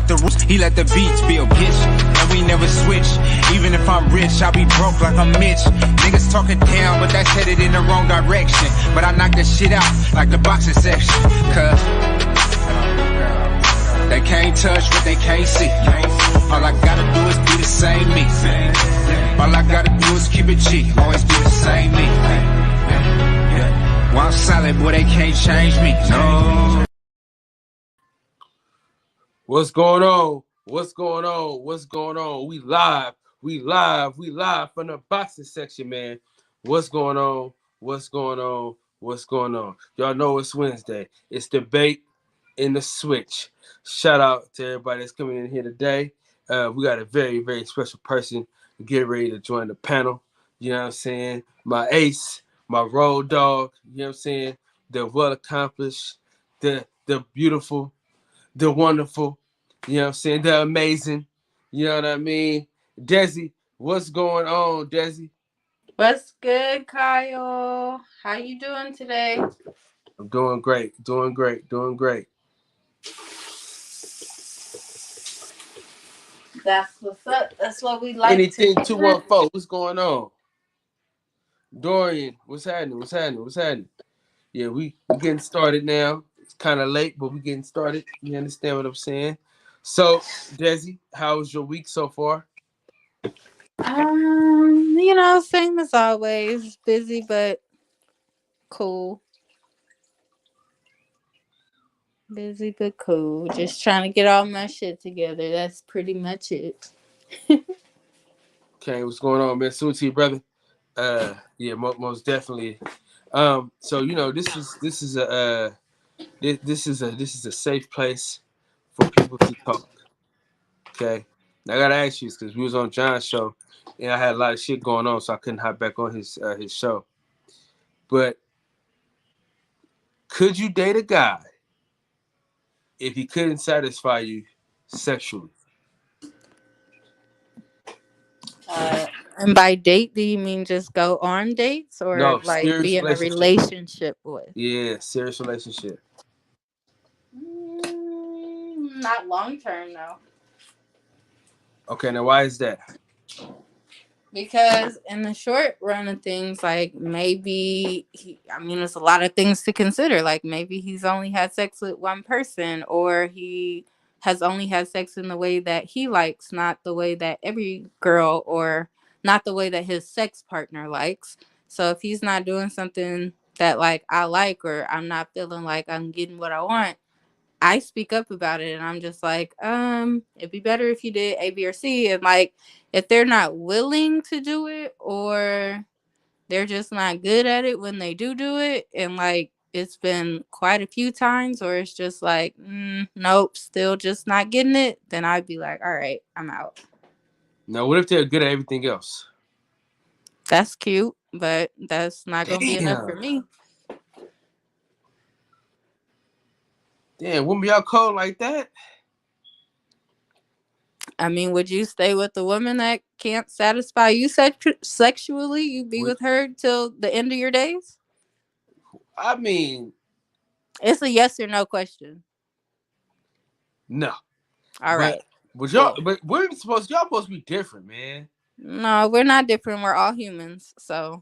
the roots, he let the beats build, bitch. And we never switch. Even if I'm rich, I'll be broke like I'm Mitch. Niggas talking down, but that's headed in the wrong direction. But I knock that shit out like the boxing section. Cause they can't touch what they can't see. All I gotta do is be the same me. All I gotta do is keep it G. Always be the same me. While I'm solid, boy, they can't change me. No. What's going on? What's going on? What's going on? We live from the boxing section, man. What's going on? What's going on? What's going on? Y'all know it's Wednesday. It's debate in the switch. Shout out to everybody that's coming in here today. We got a very, very special person get ready to join the panel. You know what I'm saying? My ace, my road dog, you know what I'm saying? The well accomplished, the beautiful, the wonderful, you know what I'm saying? The amazing, you know what I mean? Desi, what's going on, Desi? What's good, Kyle? How you doing today? I'm doing great. That's what's up. That's what we like. Anything 214, what's going on? Dorian, what's happening? Yeah, we getting started now. It's kind of late, but we getting started. You understand what I'm saying? So, Desi, how was your week so far? Same as always. Busy, but cool. Busy, but cool. Just trying to get all my shit together. That's pretty much it. Okay, what's going on, man? Salute to you, brother. Yeah, most definitely. So this is a safe place for people to talk. Okay, now, I gotta ask you because we was on John's show and I had a lot of shit going on, so I couldn't hop back on his show. But could you date a guy if he couldn't satisfy you sexually? And by date, do you mean just go on dates or No, like serious be in a relationship with? Yeah, serious relationship. Not long term, though. Okay, now why is that? Because in the short run of things, like maybe there's a lot of things to consider. Like maybe he's only had sex with one person, or he has only had sex in the way that he likes, not the way that every girl, or not the way that his sex partner likes. So if he's not doing something that like I like, or I'm not feeling like I'm getting what I want, I speak up about it, and I'm just like, it'd be better if you did A, B, or C. And like, if they're not willing to do it, or they're just not good at it when they do it, and like it's been quite a few times, or it's just like, nope, still just not getting it, then I'd be like, all right, I'm out. Now, what if they're good at everything else? That's cute, but that's not gonna be enough for me. Damn, wouldn't be out cold like that? I mean, would you stay with the woman that can't satisfy you sexually? You be with her till the end of your days? I mean, it's a yes or no question. No. All right. But y'all supposed to be different, man. No, we're not different. We're all humans. So,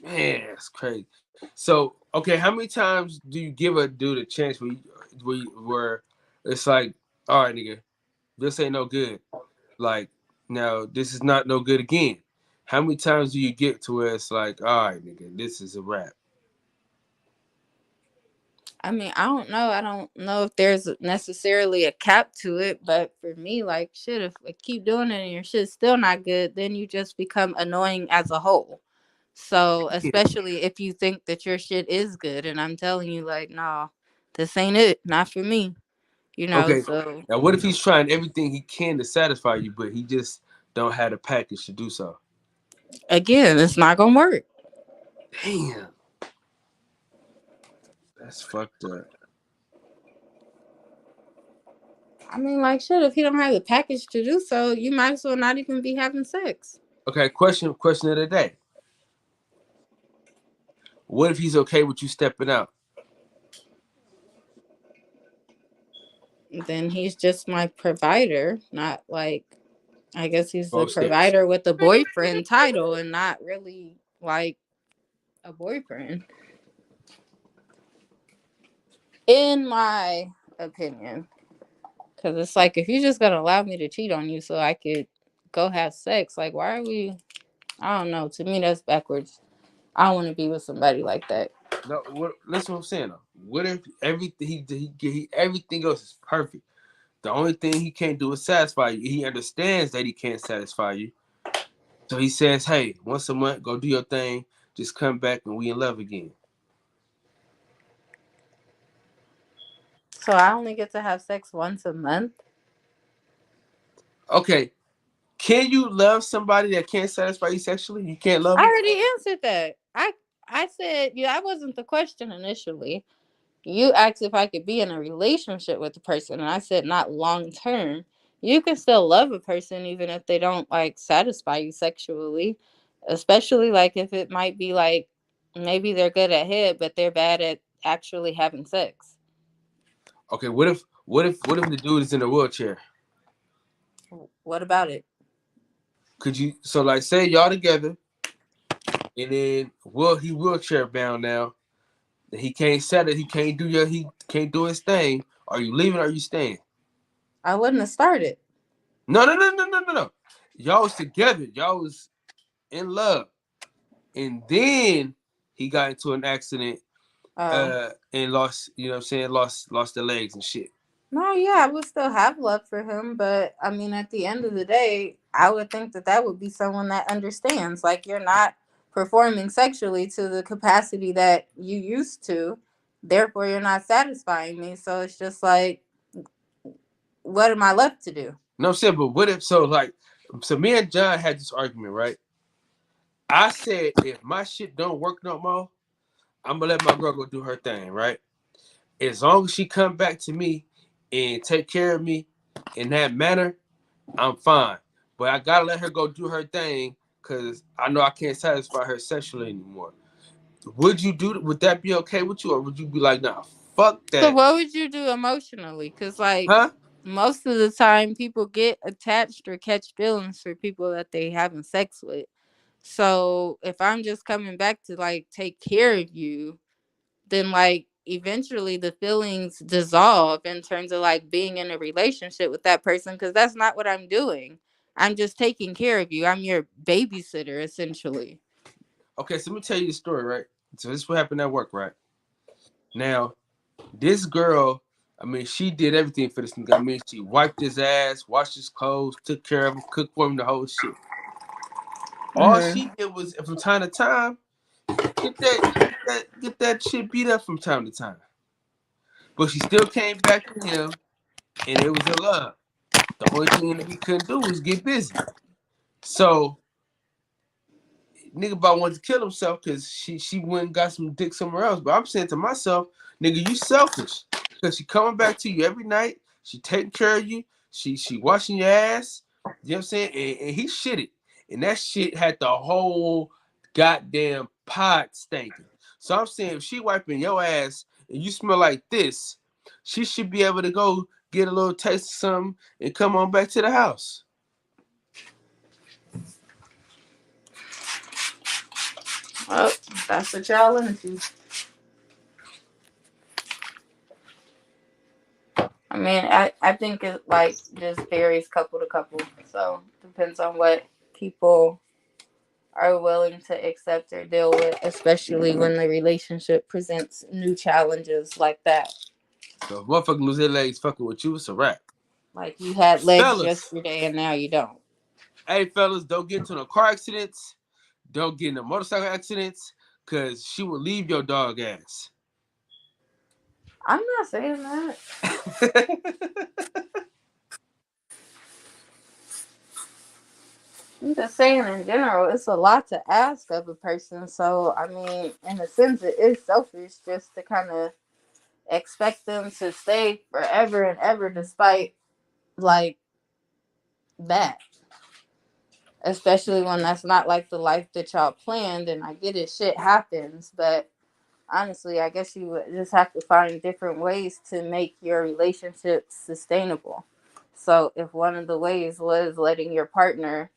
man, it's crazy. So, okay, how many times do you give a dude a chance where it's like, all right, nigga, this ain't no good. Like, now this is not no good again. How many times do you get to where it's like, all right, nigga, this is a wrap? I mean, I don't know. I don't know if there's necessarily a cap to it, but for me, like, shit, if I keep doing it and your shit's still not good, then you just become annoying as a whole. So, especially if you think that your shit is good, and I'm telling you, like, no, this ain't it. Not for me. Okay. So now what if he's trying everything he can to satisfy you, but he just don't have the package to do so? Again, it's not gonna work. Damn. That's fucked up. I mean, like, shit, if he don't have the package to do so, you might as well not even be having sex. Okay, question of the day. What if he's okay with you stepping out? then he's just my provider, not like, I guess he's the Both states. provider with the boyfriend title and not really like a boyfriend, in my opinion. Because it's like, if you just gonna allow me to cheat on you so I could go have sex, like, why are we? I don't know. To me, that's backwards. I don't want to be with somebody like that. No, listen what I'm saying though. What if everything everything else is perfect? The only thing he can't do is satisfy you. He understands that he can't satisfy you. So he says, hey, once a month, go do your thing. Just come back and we in love again. So I only get to have sex once a month. Okay. Can you love somebody that can't satisfy you sexually? You can't love I them? already answered that. I said, yeah, that wasn't the question initially. You asked if I could be in a relationship with the person, and I said not long term. You can still love a person even if they don't like satisfy you sexually, especially like if it might be like maybe they're good at head, but they're bad at actually having sex. Okay, what if the dude is in a wheelchair? What about it? Could you so like say y'all together and then he wheelchair bound now. He can't set it, he can't do his thing. Are you leaving or are you staying? I wouldn't have started. No. Y'all was together. Y'all was in love. And then he got into an accident Oh. and lost, you know what I'm saying, lost the legs and shit. No, yeah, I would still have love for him, but I mean, at the end of the day, I would think that that would be someone that understands. Like, you're not performing sexually to the capacity that you used to, therefore, you're not satisfying me. So it's just like, what am I left to do? You know what I'm saying? But what if so me and John had this argument, right? I said if my shit don't work no more, I'm gonna let my girl go do her thing, right? As long as she come back to me and take care of me in that manner, I'm fine. But I gotta let her go do her thing because I know I can't satisfy her sexually anymore. Would that be okay with you, or would you be like, nah, fuck So, that? what would you do emotionally? Because, like, Huh? most of the time, people get attached or catch feelings for people that they having sex with. So, if I'm just coming back to like take care of you, then like eventually the feelings dissolve in terms of like being in a relationship with that person, because that's not what I'm doing. I'm just taking care of you. I'm your babysitter essentially. Okay, so let me tell you the story, right? So this is what happened at work, right? Now, this girl, I mean, she did everything for this nigga. I mean, she wiped his ass, washed his clothes, took care of him, cooked for him, the whole shit. All Hmm. she did was, from time to time, get that shit beat up from time to time. But she still came back to him, and it was in love. The only thing that he couldn't do was get busy. So nigga about wanted to kill himself because she went and got some dick somewhere else. But I'm saying to myself, nigga, you selfish. Because she coming back to you every night. She taking care of you. She washing your ass. You know what I'm saying? And he shitted. And that shit had the whole goddamn pot stinking. So I'm saying if she wiping your ass and you smell like this, she should be able to go get a little taste of something and come on back to the house. Oh, that's what y'all into. I mean, I think it like just varies couple to couple. So depends on what people are willing to accept or deal with, especially when the relationship presents new challenges like that. So if motherfucker lose their legs fucking with you, it's a wrap. Like, you had legs Fellas, yesterday and now you don't. hey fellas, don't get into no car accidents. Don't get into motorcycle accidents, cause she will leave your dog ass. I'm not saying that. I'm just saying in general, it's a lot to ask of a person. So, I mean, in a sense, it is selfish just to kind of expect them to stay forever and ever despite like that. Especially when that's not like the life that y'all planned. And I get it, shit happens. But honestly, I guess you would just have to find different ways to make your relationship sustainable. So if one of the ways was letting your partner,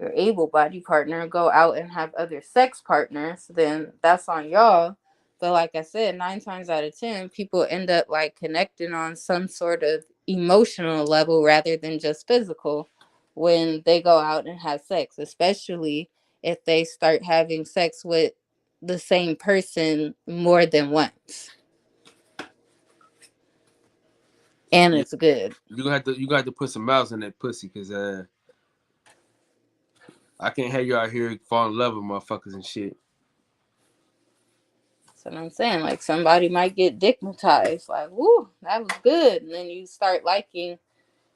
your able-bodied partner, go out and have other sex partners, then that's on y'all. But like I said, 9 times out of 10, people end up like connecting on some sort of emotional level rather than just physical when they go out and have sex, especially if they start having sex with the same person more than once. And Yeah, it's good. you got to put some miles in that pussy, cause I can't have you out here fall in love with motherfuckers and shit. That's what I'm saying. Like somebody might get dickmatized, like, woo, that was good. And then you start liking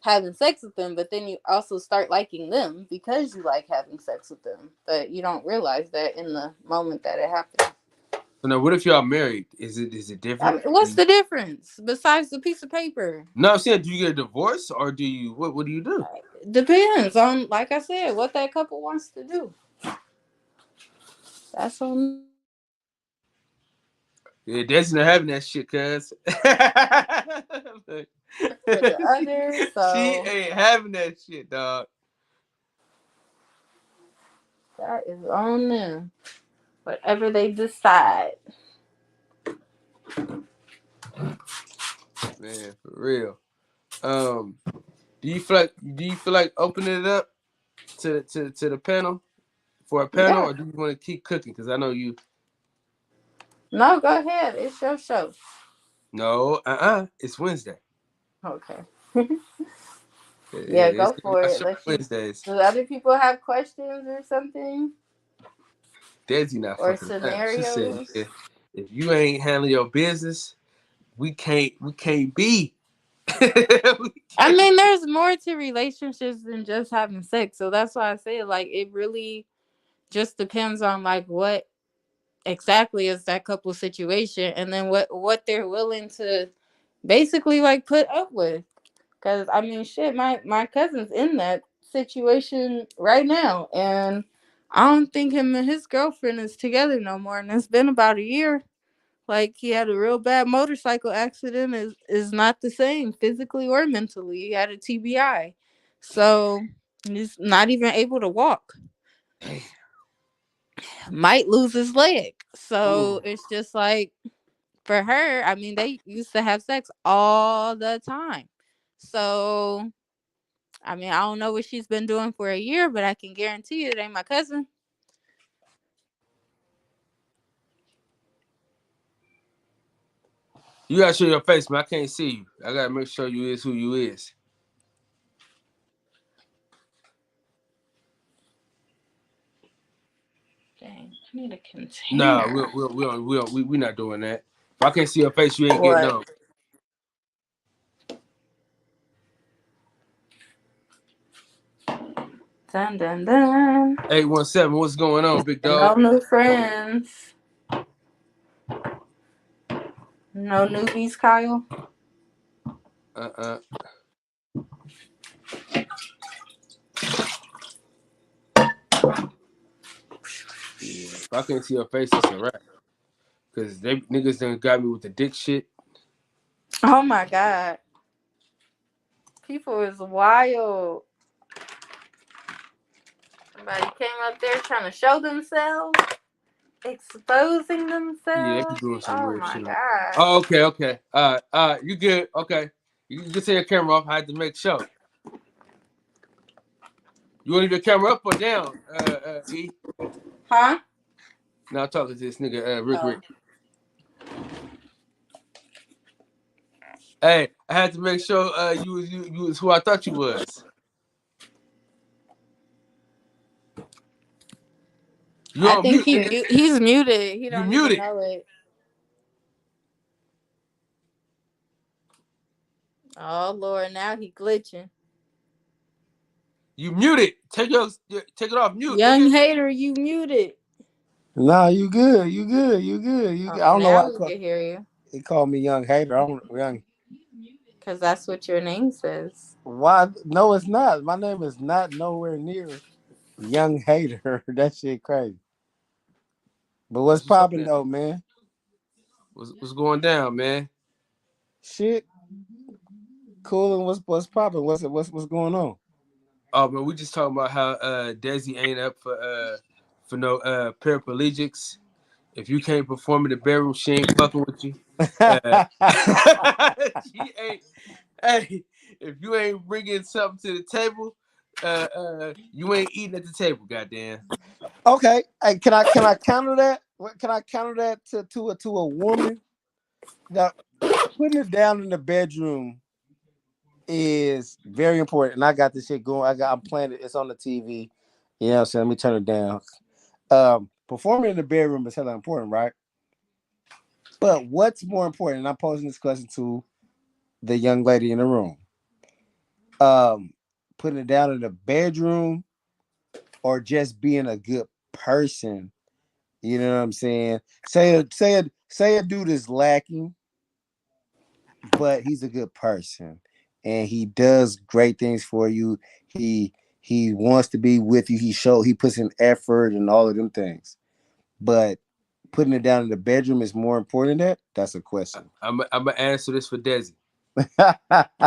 having sex with them, but then you also start liking them because you like having sex with them. But you don't realize that in the moment that it happens. So now, what if y'all married? Is it I different? mean, what's the difference besides the piece of paper? No, I'm saying, do you get a divorce or do you what do you do? Depends on, like I said, what that couple wants to do. That's on Yeah, Desi not having that shit, cuz. for the other. She So ain't having that shit, dog. that is on them. Whatever they decide. Man, for real. Um, do you feel like opening it up to the panel for a panel, Yeah. or do you want to keep cooking? Because I know you. No, go ahead. It's your show. No, it's Wednesday. Okay. Yeah, It's go gonna be for my it. show Let you. Wednesdays. Do other people have questions or something Desi not or fucking around. She said, scenarios? if you ain't handling your business, we can't be. We I can't. mean, there's more to relationships than just having sex. So that's why I say like it really just depends on like what exactly is that couple situation and then what they're willing to basically like put up with. Cause I mean, shit, my cousin's in that situation right now, and I don't think him and his girlfriend is together no more. And it's been about a year. Like he had a real bad motorcycle accident. Is not the same physically or mentally. He had a TBI, so he's not even able to walk. Damn. Might lose his leg. So Ooh. it's just like for her. I mean, they used to have sex all the time. So I mean, I don't know what she's been doing for a year, but I can guarantee you it ain't my cousin. You gotta show your face, man. I can't see you. I gotta make sure you is who you is. Dang, I need a Nah, container. we not doing that. If I can't see your face, you ain't getting What? on. Dun dun dun. 817, what's going on, big No dog? new friends. No newbies, Kyle. Uh-uh. Yeah. If I can't see your face, it's a wrap. Cause they niggas done got me with the dick shit. Oh my god. People is wild. Somebody came up there trying to show themselves, exposing Yeah, they be themselves. doing some Oh weird my shit on. god. Oh, okay. All right, you good? Okay, you can take your camera off. I had to make sure. You want to leave your camera up or down? E. Huh? Now I'm talking to this nigga, Rick Oh. Rick. Hey, I had to make sure you was who I thought you was. You I on think mute, nigga. he's muted. He You don't even muted. know it. Oh Lord, now he glitching. You muted. Take it off mute, Young nigga. hater, you muted. Nah, you good. You good. You good. You Oh, good. I don't know why now we can hear you. they call me young hater. I don't young. Cause that's what your name says. Why? No, it's not. My name is not nowhere near young hater. That shit crazy. But what's That's what's up popping now. though, man? What's going down, man? Shit, cool. And what's popping? What's going on? Oh man, we just talking about how Desi ain't up for no paraplegics. If you can't perform in the bedroom, she ain't fucking with you. Uh, she ain't. Hey, if you ain't bringing something to the table, you ain't eating at the table. Goddamn. Okay, hey, can I counter that? Can I counter that to a woman? Now, putting it down in the bedroom is very important. And I got this shit going. I'm playing it. It's on the TV. You know what I'm saying? Let me turn it down. Performing in the bedroom is hella important, right? But what's more important? And I'm posing this question to the young lady in the room. Um, Putting it down in the bedroom or just being a good person. You know what I'm saying? Say a dude is lacking, but he's a good person and he does great things for you. He wants to be with you. He puts in effort and all of them things. But putting it down in the bedroom is more important than that. That's a question. I'm gonna answer this for Desi.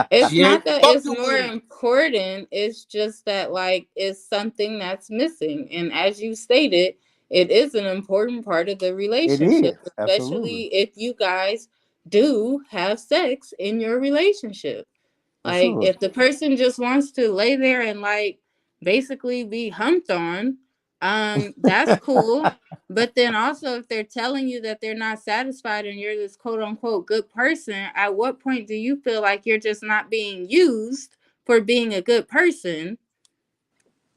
It's She ain't not that it's fucking more with it. important. It's just that like it's something that's missing. And as you stated, it is an important part of the It relationship, is absolutely especially if you guys do have sex in your relationship. for Like sure. if the person just wants to lay there and like basically be humped on, that's cool. But then also if they're telling you that they're not satisfied and you're this quote unquote good person, at what point do you feel like you're just not being used for being a good person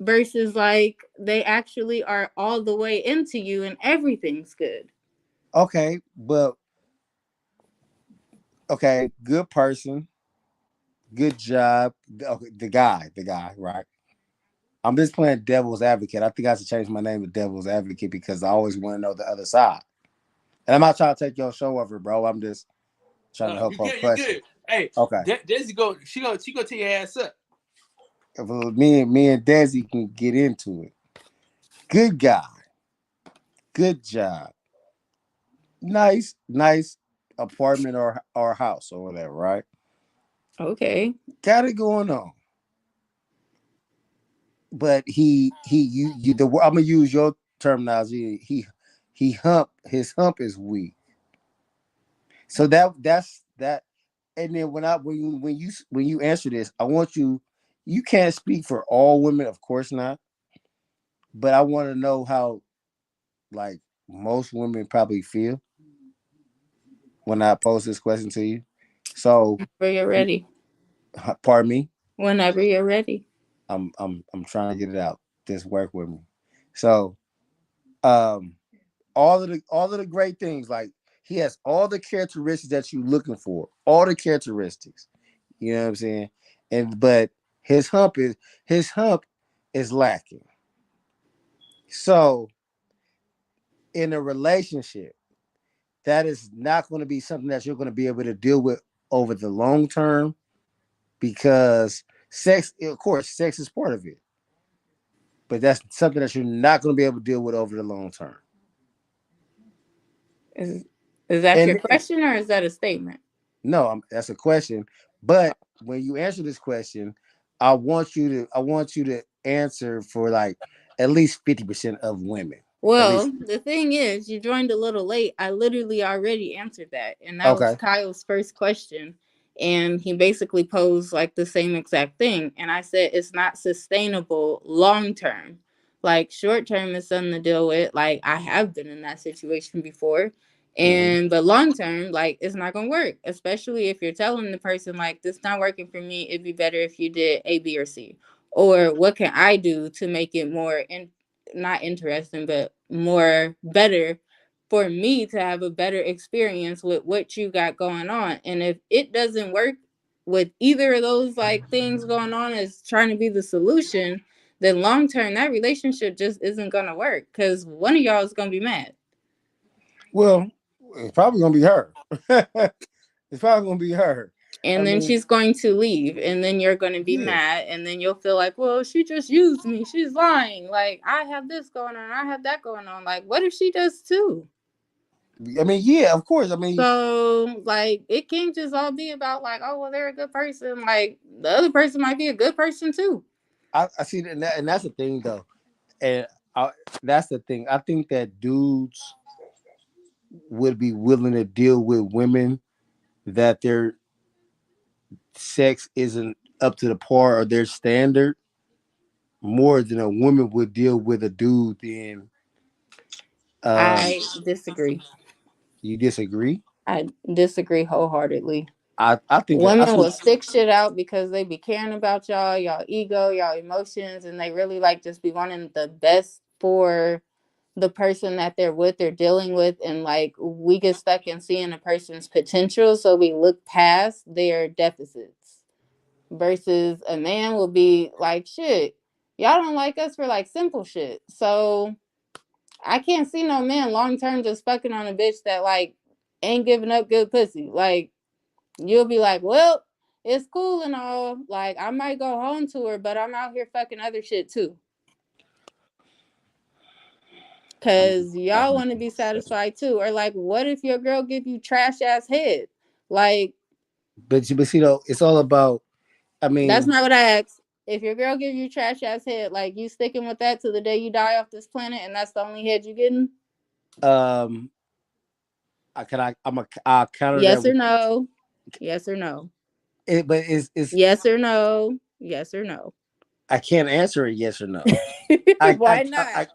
versus like they actually are all the way into you and everything's good? Okay, but okay, good person, good job. Okay, the guy, right? I'm just playing devil's advocate. I think I should change my name to devil's advocate because I always want to know the other side. And I'm not trying to take your show over, bro. I'm just trying to help You her good? You question. good? Hey, Okay. Desi go. She gonna tear your ass up. If me and Desi can get into it. Good guy. Good job. Nice apartment or house or whatever, right? Okay. Got it going on. But I'm gonna use your terminology. His hump is weak. So that's that. And then when you answer this, I want you. You can't speak for all women, of course not. But I want to know how like most women probably feel when I pose this question to you. So, Whenever you're ready. pardon me. Whenever you're ready. I'm trying to get it out. Just work with me. So, um, all of the great things like he has all the characteristics that you're looking for. All the characteristics. You know what I'm saying? And but his hump is lacking. So, in a relationship, that is not going to be something that you're going to be able to deal with over the long term because sex, of course, sex is part of it, but that's something that you're not going to be able to deal with over the long term. Is is that your And question or is that a statement? no, that's a question. But when you answer this question, I want you to answer for like at least 50% of women. At Well, least the thing is, you joined a little late. I literally already answered that. And that was okay. Kyle's first question. And he basically posed like the same exact thing. And I said it's not sustainable long term. Like short term is something to deal with. Like I have been in that situation before. Hmm. And long term, like it's not gonna work. Especially if you're telling the person like this not working for me, it'd be better if you did A, B, or C. Or what can I do to make it more not interesting, but more better for me to have a better experience with what you got going on. And if it doesn't work with either of those like things going on as trying to be the solution, then long term that relationship just isn't gonna work because one of y'all is gonna be mad. Well, it's probably gonna be her. It's probably gonna be her. I And then mean, she's going to leave, and then you're going to be yeah. mad, and then you'll feel like, well, she just used me. She's lying. Like, I have this going on, I have that going on. Like, what if she does too? I mean, yeah, of course. I mean, So like it can't just all be about like, oh well, they're a good person. Like the other person might be a good person too. I see that, and that's the thing though, and that's the thing. I think that dudes would be willing to deal with women that their sex isn't up to the par or their standard more than a woman would deal with a dude. Then, um, I disagree. you disagree? I disagree wholeheartedly. I think that I Women think will stick shit out because they be caring about y'all ego, y'all emotions, and they really like just be wanting the best for the person that they're with or dealing with. And like we get stuck in seeing a person's potential, so we look past their deficits. Versus a man will be like, shit, y'all don't like us for like simple shit. So I can't see no man long term just fucking on a bitch that like ain't giving up good pussy. Like you'll be like, well, it's cool and all. Like I might go home to her, but I'm out here fucking other shit too. Cause I y'all want to be satisfied too. Or like, what if your girl give you trash ass head? Like but see though, it's all about. I that's mean, not what I asked. If your girl give you trash ass head, like you sticking with that till the day you die off this planet, and that's the only head you getting? um, I'll counter that Yes or with no? Yes or no? it, but it's Yes or no? Yes or no? I can't answer it yes or no. I I Why not?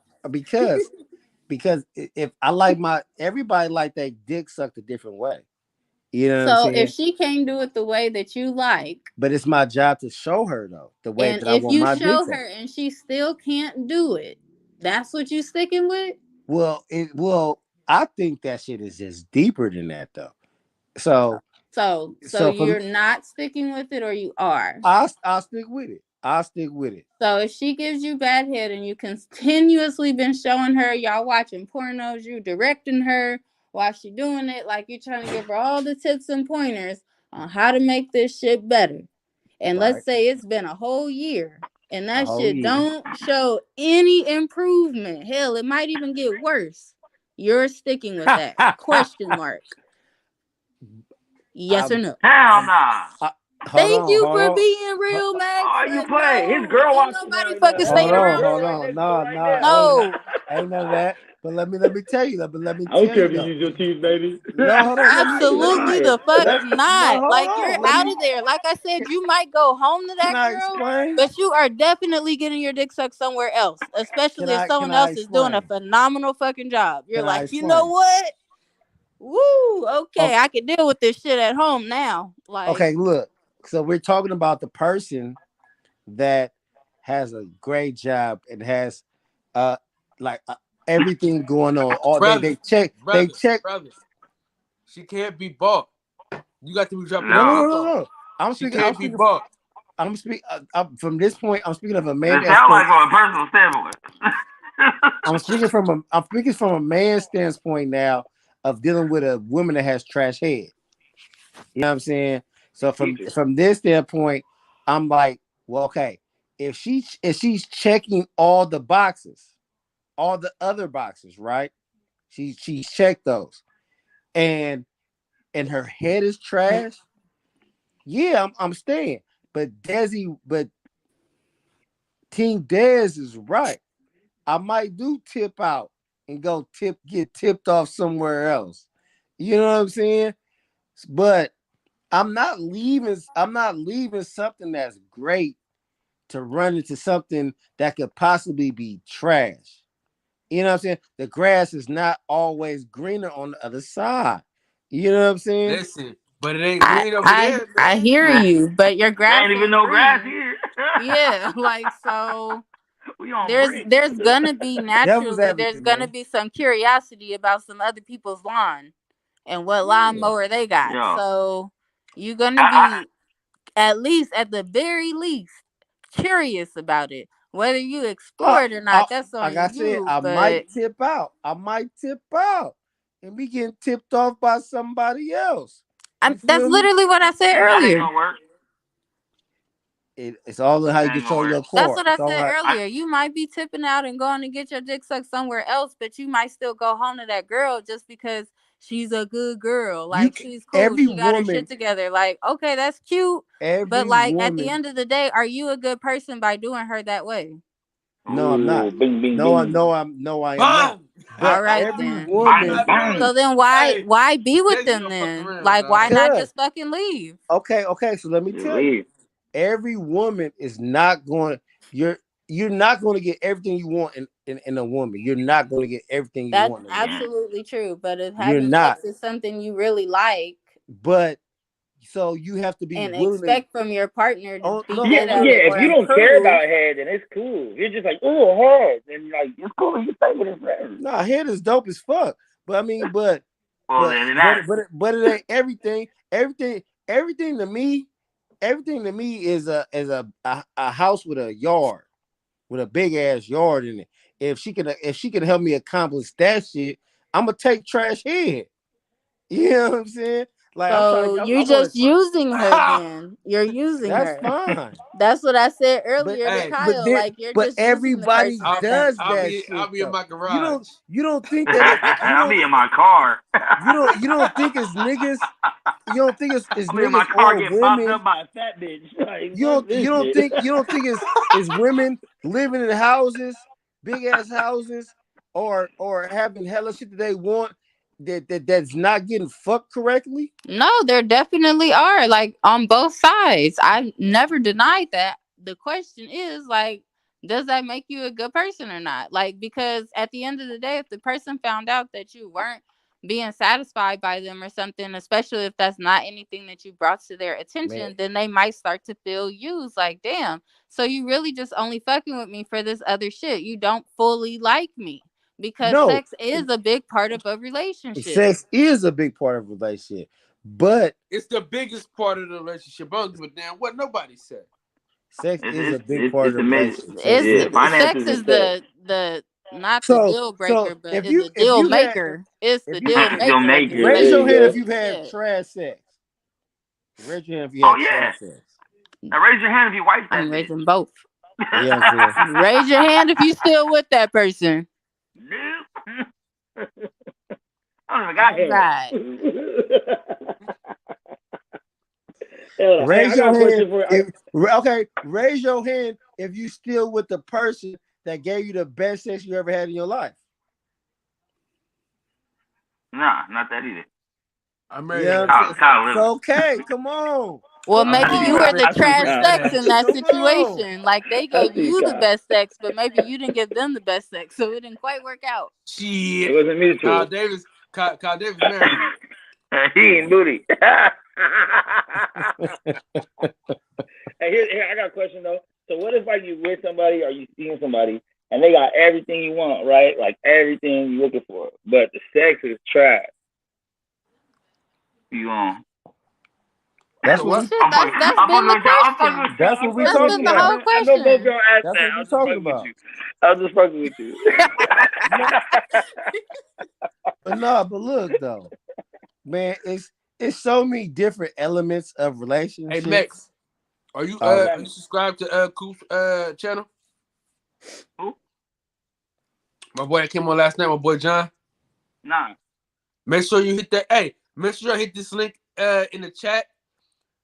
because if I like my everybody like that dick sucked a different way. You know what I'm So if saying? she can't do it the way that you like, But it's my job to show her though the way and that I if want you my dick show sucked. her and she still can't do it, that's what you sticking with? Well, I think that shit is just deeper than that though. So So so for you're not sticking with it or you are? I'll stick with it. I'll stick with it. So if she gives you bad head and you continuously been showing her y'all watching pornos, you directing her while she doing it, like you're trying to give her all the tips and pointers on how to make this shit better. And let's Right. say it's been a whole year and A that whole shit year. don't show any improvement. Hell, it might even get worse. You're sticking with that. Question mark. Yes or I'm no? Hell I'm nah. I, hold Thank on, you hold for on. being Ho- real, Max. Oh, you play. His No, girl ain't watching nobody right now. fucking That's staying your around girl for right that. next to you no, right no, now. No, ain't none of that. But let me tell you though. But let me I don't tell care you if you though. use your teeth, baby. No, hold on. absolutely the fuck No, not. hold Like you're on. Let out me. of there. Like I said, you might go home to Can that I girl, explain? but you are definitely getting your dick sucked somewhere else. Especially if Can someone I else is doing a explain? phenomenal fucking job. You're Can I like, you know explain? what? Woo, Oh, okay, I can deal with this shit at home now. Like, okay. Look. So we're talking about the person that has a great job and has uh like everything going on. All brother, they brother, check. brother. She can't be bought. You got to be dropping the No. dick off. No. I'm She speaking. I'm can't be speaking. bought. I'm speaking. From this point. I'm speaking of a man It that's. sounds like from a personal standpoint. I'm speaking from a man's standpoint now of dealing with a woman that has trash head. You know what I'm saying? So Teach her. from this standpoint, I'm like, well, okay, if she's checking all the boxes, all the other boxes, right? She's checked those, and her head is trash. Yeah, I'm staying. But Team Dez is right. I might do tip out and get tipped off somewhere else. You know what I'm saying? But I'm not leaving something that's great to run into something that could possibly be trash. You know what I'm saying? The grass is not always greener on the other side. You know what I'm saying? Listen, but it ain't I green over I there, I man. hear you, but your There grass ain't even ain't no grass green. here. Yeah, like so. We on there's break. there's gonna be Devil's naturally there's advocate, gonna man. be some curiosity about some other people's lawn and what Yeah. lawnmower they got. Yo. So you're gonna I, be at least at the very least curious about it. Whether you Uh, explore it or not, that's like on I said, you. I might But tip out. I might tip out and be getting tipped off by somebody else. You that's feel me? literally what I said that ain't earlier. gonna work. It's all in how you That ain't gonna control work. your That's core. what I It's all said right. I, earlier. You might be tipping out and going to get your dick sucked somewhere else, but you might still go home to that girl just because she's a good girl, like she's cool, every she got her woman, shit together. Like, okay, that's cute, but every like at the woman. end of the day, are you a good person by doing her that way? No, I'm not. Ooh, bing, bing, No, bing. I am not. Bang! But All right every then. Bang, woman, bang. So then Hey, why be with Daisy them don't fuck then? around, Like, why dog. not because just fucking leave? okay, so let me Just tell you, leave. every woman is not going. You're not going to get everything you want in a woman. You're not going to get everything you That's want in a woman. Yeah. absolutely true. But if You're having not. sex is something you really like But so you have to be and willing to. expect from your partner to Oh be no, Yeah, good hold at on. yeah. it If or you don't care improve, about head, then it's cool. You're just like, oh, head, and like it's cool. You stay with his friends. No, head is dope as fuck. But I mean, Well, then that. but it ain't everything. Everything to me, everything to me is a house with a yard, with a big ass yard in it. If she can help me accomplish that shit, I'm gonna take trash head. You know what I'm saying? Like so I you're want just using her Ha! then. You're using that's her. fine. That's what I said But earlier to Hey, Kyle. Like, you're but just using the everybody person I'll, at that does point. that shit I'll be in though. my garage. You don't think that I'll be in my car. you don't think it's niggas. You don't think it's I'll be in my niggas car or getting bopped up women. by a fat bitch. Like, fuck this shit. You don't think it's women living in houses, big ass houses, or having hella shit that they want that's not getting fucked correctly. No, there definitely are. Like, on both sides. I've never denied that. The question is, like, does that make you a good person or not? Like, because at the end of the day, if the person found out that you weren't being satisfied by them or something, especially if that's not anything that you brought to their Man, attention, then they might start to feel used. Like, damn, so you really just only fucking with me for this other shit. You don't fully like me. Because no, sex is a big part of a relationship. sex is a big part of a relationship, but It's the biggest part of the relationship. I don't give a damn what nobody said. sex is a big part It's of the the mid. relationship. Sex It's Yeah, is. sex finances and is sex. the not the So deal breaker, but if is a if deal you had maker. It's if the you deal You'll maker of make the it. There raise your you hand if go. relationship. you've had Shit. trash sex. Raise your hand if you Oh had yeah. trash sex. Now raise your hand if you wipe that I'm bitch. raising both. You know what I'm saying? Raise your hand if you still with that person. Nope. I don't even got All head. right. Hold on. Hey, I Raise got your a hand question for you. if okay. Raise your hand if you still with the person that gave you the best sex you ever had in your life. Nah, not that either. I'm You ready know to what I'm have saying? sex. Kyle It's living. okay. Come on. Well, Come I'm maybe ready to you have were on. the I see trash Kyle. sex sex. in that Come on. situation. Like, they I gave see you the Kyle. best sex, but maybe you didn't give them the best sex, so it didn't quite work out. It Shit. wasn't Kyle mutual. Davis. Kyle Davis married. He ain't booty. Hey, here, I got a question though. So what if like you with somebody or you seeing somebody and they got everything you want, right? Like everything you looking for, but the sex is trash. You That's So what what? we. Shit, that's I'm been fucking the with y'all. I'm fucking question. with y'all. That's I'm what we fucking That's with talking been you. the I about. whole know, I know both question. y'all ask That's that. what we I'm just talking fucking with about. you. I'm just fucking with you. But look though, man, it's so many different elements of Hey relationships. Max, are you Uh, are you subscribed to Coop's channel? Who? My boy that came on last night, my boy John. Nah. Make sure you hit that. Hey, make sure I hit this link in the chat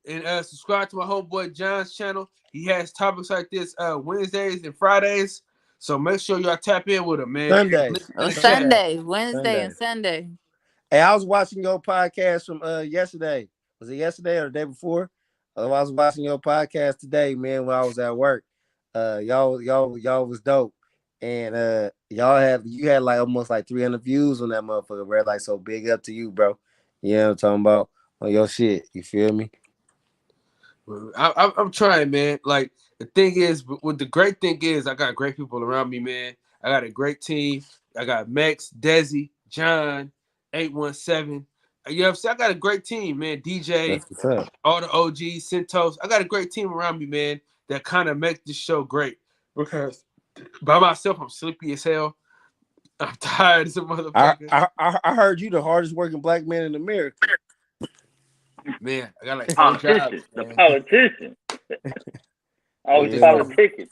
and subscribe to my homeboy John's channel. He has topics like this Wednesdays and Fridays. So make sure y'all tap in with him, man. Link Sundays, in Oh, the chat. Sunday, Wednesday, and Sundays. Sunday. Hey, I was watching your podcast from yesterday. Was it yesterday or the day before? I was watching your podcast today, man, when I was at work. Y'all was dope. And you had like almost like 300 views on that motherfucker, bro. Like, so big up to you, bro. You know what I'm talking about? On your shit. You feel me? I'm trying, man. Like the thing is, what the great thing is, I got great people around me, man. I got a great team. I got Max, Desi, John, 817. You know what I'm saying? I got a great team, man. DJ, That's what's up. all the OGs, Centos. I got a great team around me, man, that kind of make this show great. Because by myself, I'm sleepy as hell. I'm tired as a motherfucker. I heard you the hardest working black man in America. Man, I got like 4 Politician. jobs, The man. politician. Always Just Yeah. politicking.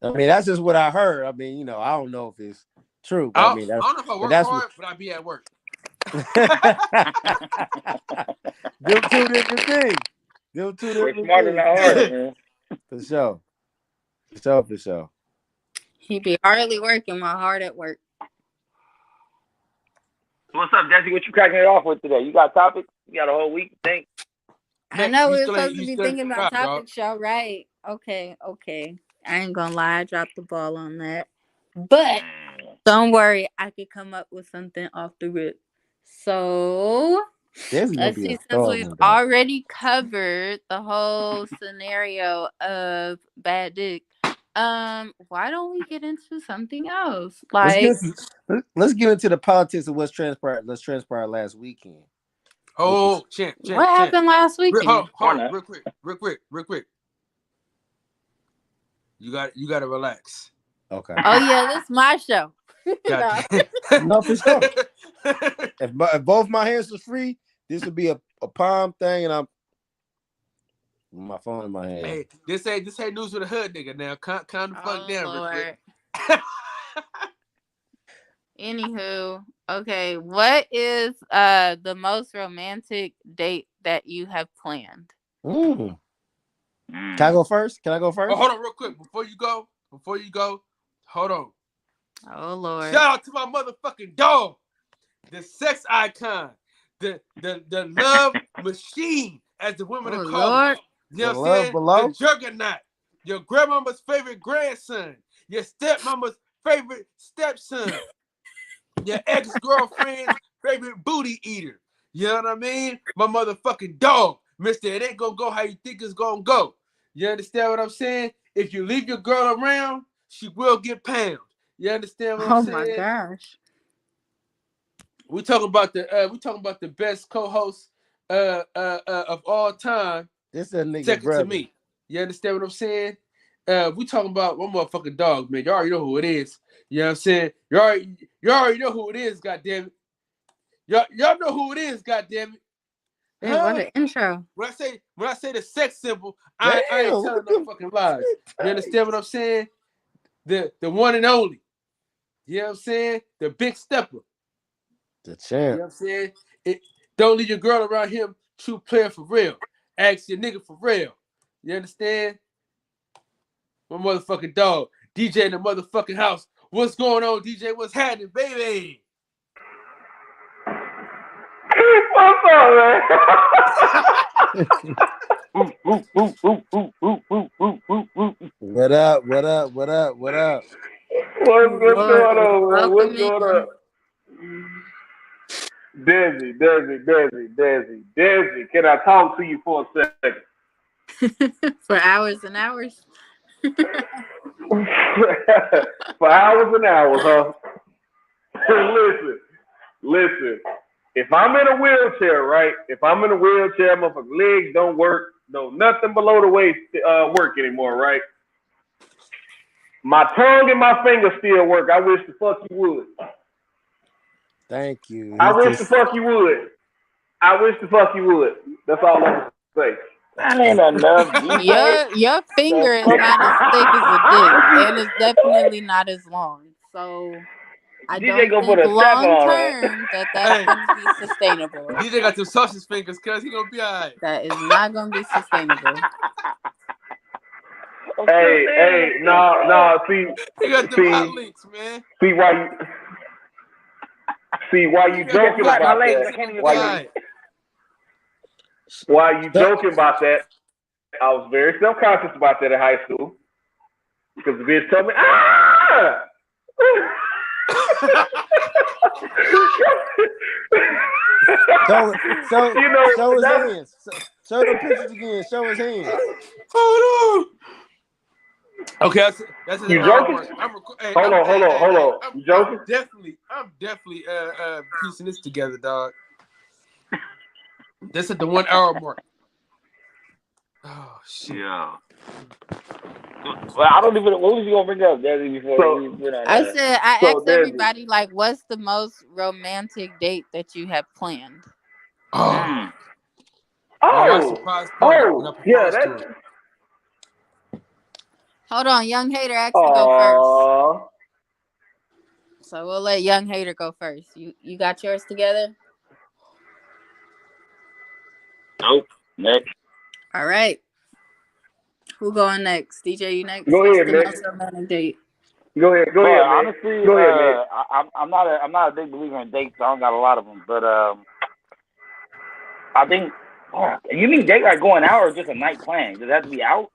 I mean, that's just what I heard. I mean, I don't know if it's true, but I I mean, don't know if I work that's what. hard, but I be at work. Them two different things. Them two We're different smarter, not harder, things. man. For sure. For sure, for sure. He be hardly working while hard at work. What's up, Jesse? What you cracking it off with today? You got topics? You got a whole week to think? I know we were still ain't- supposed to you be still thinking ain't about forgot, dog. topic show, right? Okay. I ain't gonna lie, I dropped the ball on that. But don't worry, I could come up with something off the rip. So let's see, since we've already covered the whole scenario of bad dick, why don't we get into something else? Like, let's get into the politics of what's transpired. Let's transpire last weekend. Oh, champ. What happened last weekend? Hold on, real quick. You got to relax. Okay. Oh yeah, this is my show. No, for sure. If both my hands was free, this would be a palm thing, and I'm my phone in my hand. Hey, this ain't news with a hood nigga now. Calm the fuck down, real quick. Anywho, okay, what is the most romantic date that you have planned? Can I go first? Oh, hold on, real quick. Before you go, hold on. Oh Lord! Shout out to my motherfucking dog, the sex icon, the love machine, as the women are called. You know what I'm saying? The juggernaut, your grandmama's favorite grandson, your stepmama's favorite stepson, your ex-girlfriend's favorite booty eater. You know what I mean? My motherfucking dog, mister. It ain't gonna go how you think it's gonna go. You understand what I'm saying? If you leave your girl around, she will get pounded. You understand what I'm saying? Oh my gosh. We talking about the best co-host of all time. This is a nigga second brother. To me. You understand what I'm saying? We talking about one motherfucking dog, man. You already know who it is. You know what I'm saying? You already know who it is, goddamn it. Y'all know who it is, goddamn it. Hey, what an intro. When I say the sex symbol, I ain't telling no fucking lies. You understand what I'm saying? The one and only. You know what I'm saying? The big stepper. The champ. You know what I'm saying? Don't leave your girl around him. True player for real. Ask your nigga for real. You understand? My motherfucking dog. DJ in the motherfucking house. What's going on, DJ? What's happening, baby? What's up, man? What up? What's going on, man? What's going on? Desi, can I talk to you for a second? For hours and hours? For hours and hours, huh? Listen. If I'm in a wheelchair, right? My legs don't work. No, nothing below the waist work anymore, right? My tongue and my fingers still work. I wish the fuck you would. Thank you. I wish the fuck you would. That's all I'm gonna say. That ain't enough. Your finger is not as thick as a dick, and it's definitely not as long. So I don't think long term that's going to be sustainable. DJ got them sausage fingers, cuz he gonna be alright. That is not going to be sustainable. Hey, no. See, he got them hot links, man. See why you joking about that? Why you joking about that? I was very self-conscious about that in high school because the bitch told me, Show his hands. Show the pictures again. Show his hands. Hold on. Okay, that's you joking? Hold on. You joking? I'm definitely piecing this together, dog. That's at the 1 hour mark. Oh shit. Yeah. Well, I don't even. What was you gonna bring up, Desi? I asked everybody, like, what's the most romantic date that you have planned? Yeah. That's. Hold on, Young Hater actually go first. So we'll let Young Hater go first. You got yours together? Nope. Next. All right. Who going next? DJ, you next? Go What's ahead, the Nick. most romantic date? Go ahead, Well, man. honestly, Go ahead, man. I'm not a big believer in dates. I don't got a lot of them, but I think. You mean date like going out or just a night plan? Does it have to be out?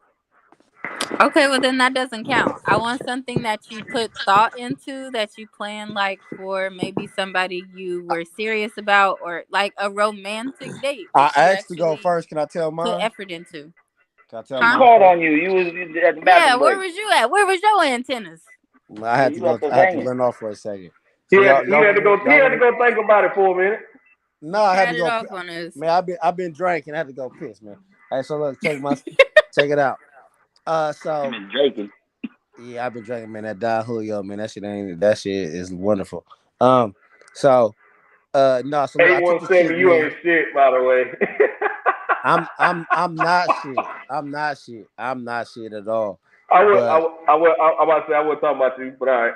Okay, well then that doesn't count. I want something that you put thought into, that you plan like for maybe somebody you were serious about, or like a romantic date I that you asked to go actually first. Can I tell put mine? effort into. Can I tell Who Huh? mine called first? on you? You was at the Yeah, bathroom where break. was you at? Where was your antennas? I had to You go. left us I had to hanging. run off for a second. He So had y'all to go. He had to wanna? go think about it for a minute. No, I had Had to it go. off on us. Man, I've been drinking. I had to go piss, man. Hey, so look, check it out. I've So been drinking. yeah, I've been drinking, man. That Don Julio, man. That shit is wonderful. So no, so look, I took the chick, 817, you man. ain't shit, by the way. I'm not shit. I'm not shit. I'm not shit at all. I'm But about to say I wasn't talking about you, but all right.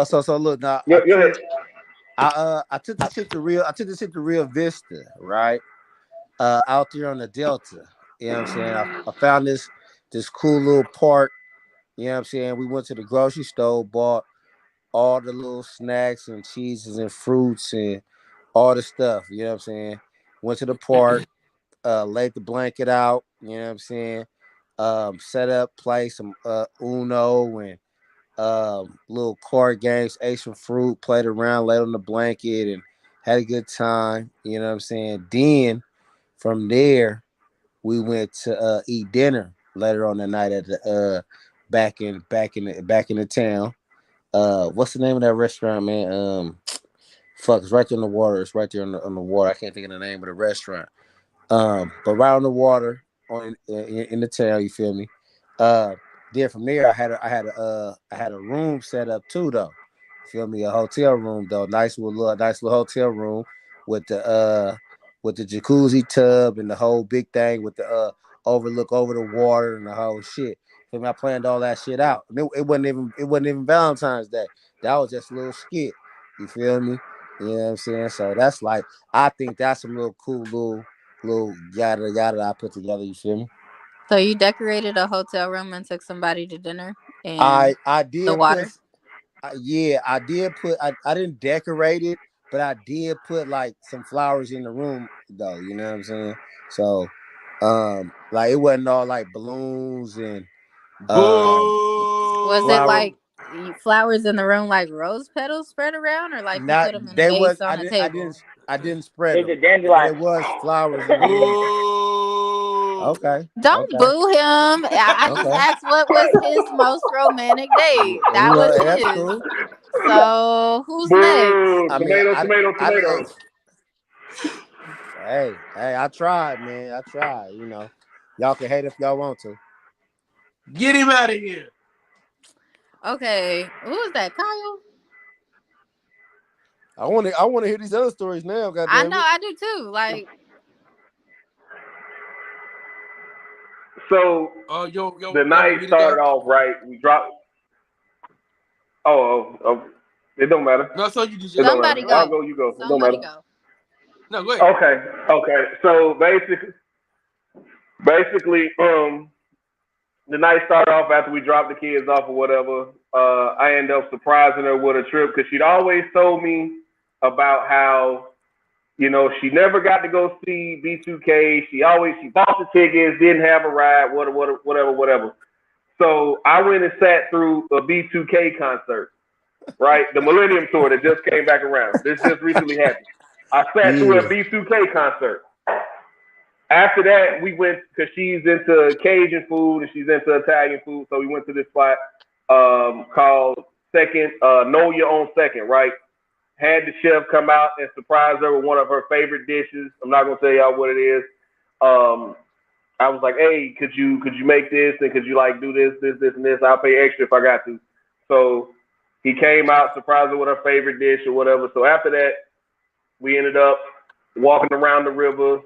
so look now. Go ahead. I took the chick to Rio Vista, right? Out there on the Delta. You know what I'm saying? I found this cool little park. You know what I'm saying? We went to the grocery store, bought all the little snacks and cheeses and fruits and all the stuff. You know what I'm saying? Went to the park, laid the blanket out. You know what I'm saying? Set up, play some Uno and little card games, ate some fruit, played around, laid on the blanket, and had a good time. You know what I'm saying? Then from there, we went to eat dinner later on the night at the back in the town. What's the name of that restaurant, man? Fuck, it's right there on the water. It's right there on the water. I can't think of the name of the restaurant. But right on the water, in the town. You feel me? Then from there, I had a room set up too, though. Feel me? A hotel room though, nice little hotel room with the jacuzzi tub and the whole big thing with the overlook over the water and the whole shit. Feel me? I planned all that shit out. It wasn't even Valentine's Day. That was just a little skit. You feel me? You know what I'm saying? So that's like, I think that's some little cool little yada yada I put together. You feel me? So you decorated a hotel room and took somebody to dinner and I the did put water. yeah, I did put I didn't decorate it, but I did put like some flowers in the room though, you know what I'm saying? So like it wasn't all like balloons and Was Boo! it flower like flowers in the room, like rose petals spread around, or like you not put them in a they was vase on a table? I didn't spread It's them, a but dandelion. it was flowers in the room. Boo! Okay. Don't Okay. boo him. I just Okay. asked what was his most romantic date. You That know, was that's his. cool. So who's next? Boo! I mean, Tomato, tomato, tomato. hey, I tried, man. I tried, Y'all can hate if y'all want to. Get him out of here. Okay, who is that? Kyle? I want to hear these other stories now. God I damn know, it! I do too. Like, So Yo, the want night me to go? started off right. We dropped. Oh, it don't matter. No, so you It DJ. don't somebody matter. I'll go. go. You go. It don't Somebody matter. go. No, go ahead. Okay. So basically, the night started off after we dropped the kids off or whatever. I ended up surprising her with a trip because she'd always told me about how, she never got to go see B2K. She bought the tickets, didn't have a ride, whatever. So I went and sat through a B2K concert, right? The Millennium Tour that just came back around. This just recently happened. I sat through a Yeah. B2K concert. After that, we went because she's into Cajun food and she's into Italian food. So we went to this spot called Second, Know Your Own Second, right? Had the chef come out and surprise her with one of her favorite dishes. I'm not gonna tell y'all what it is. I was like, hey, could you make this and could you like do this, and this? I'll pay extra if I got to. So he came out, surprised her with her favorite dish or whatever. So after that, we ended up walking around the river,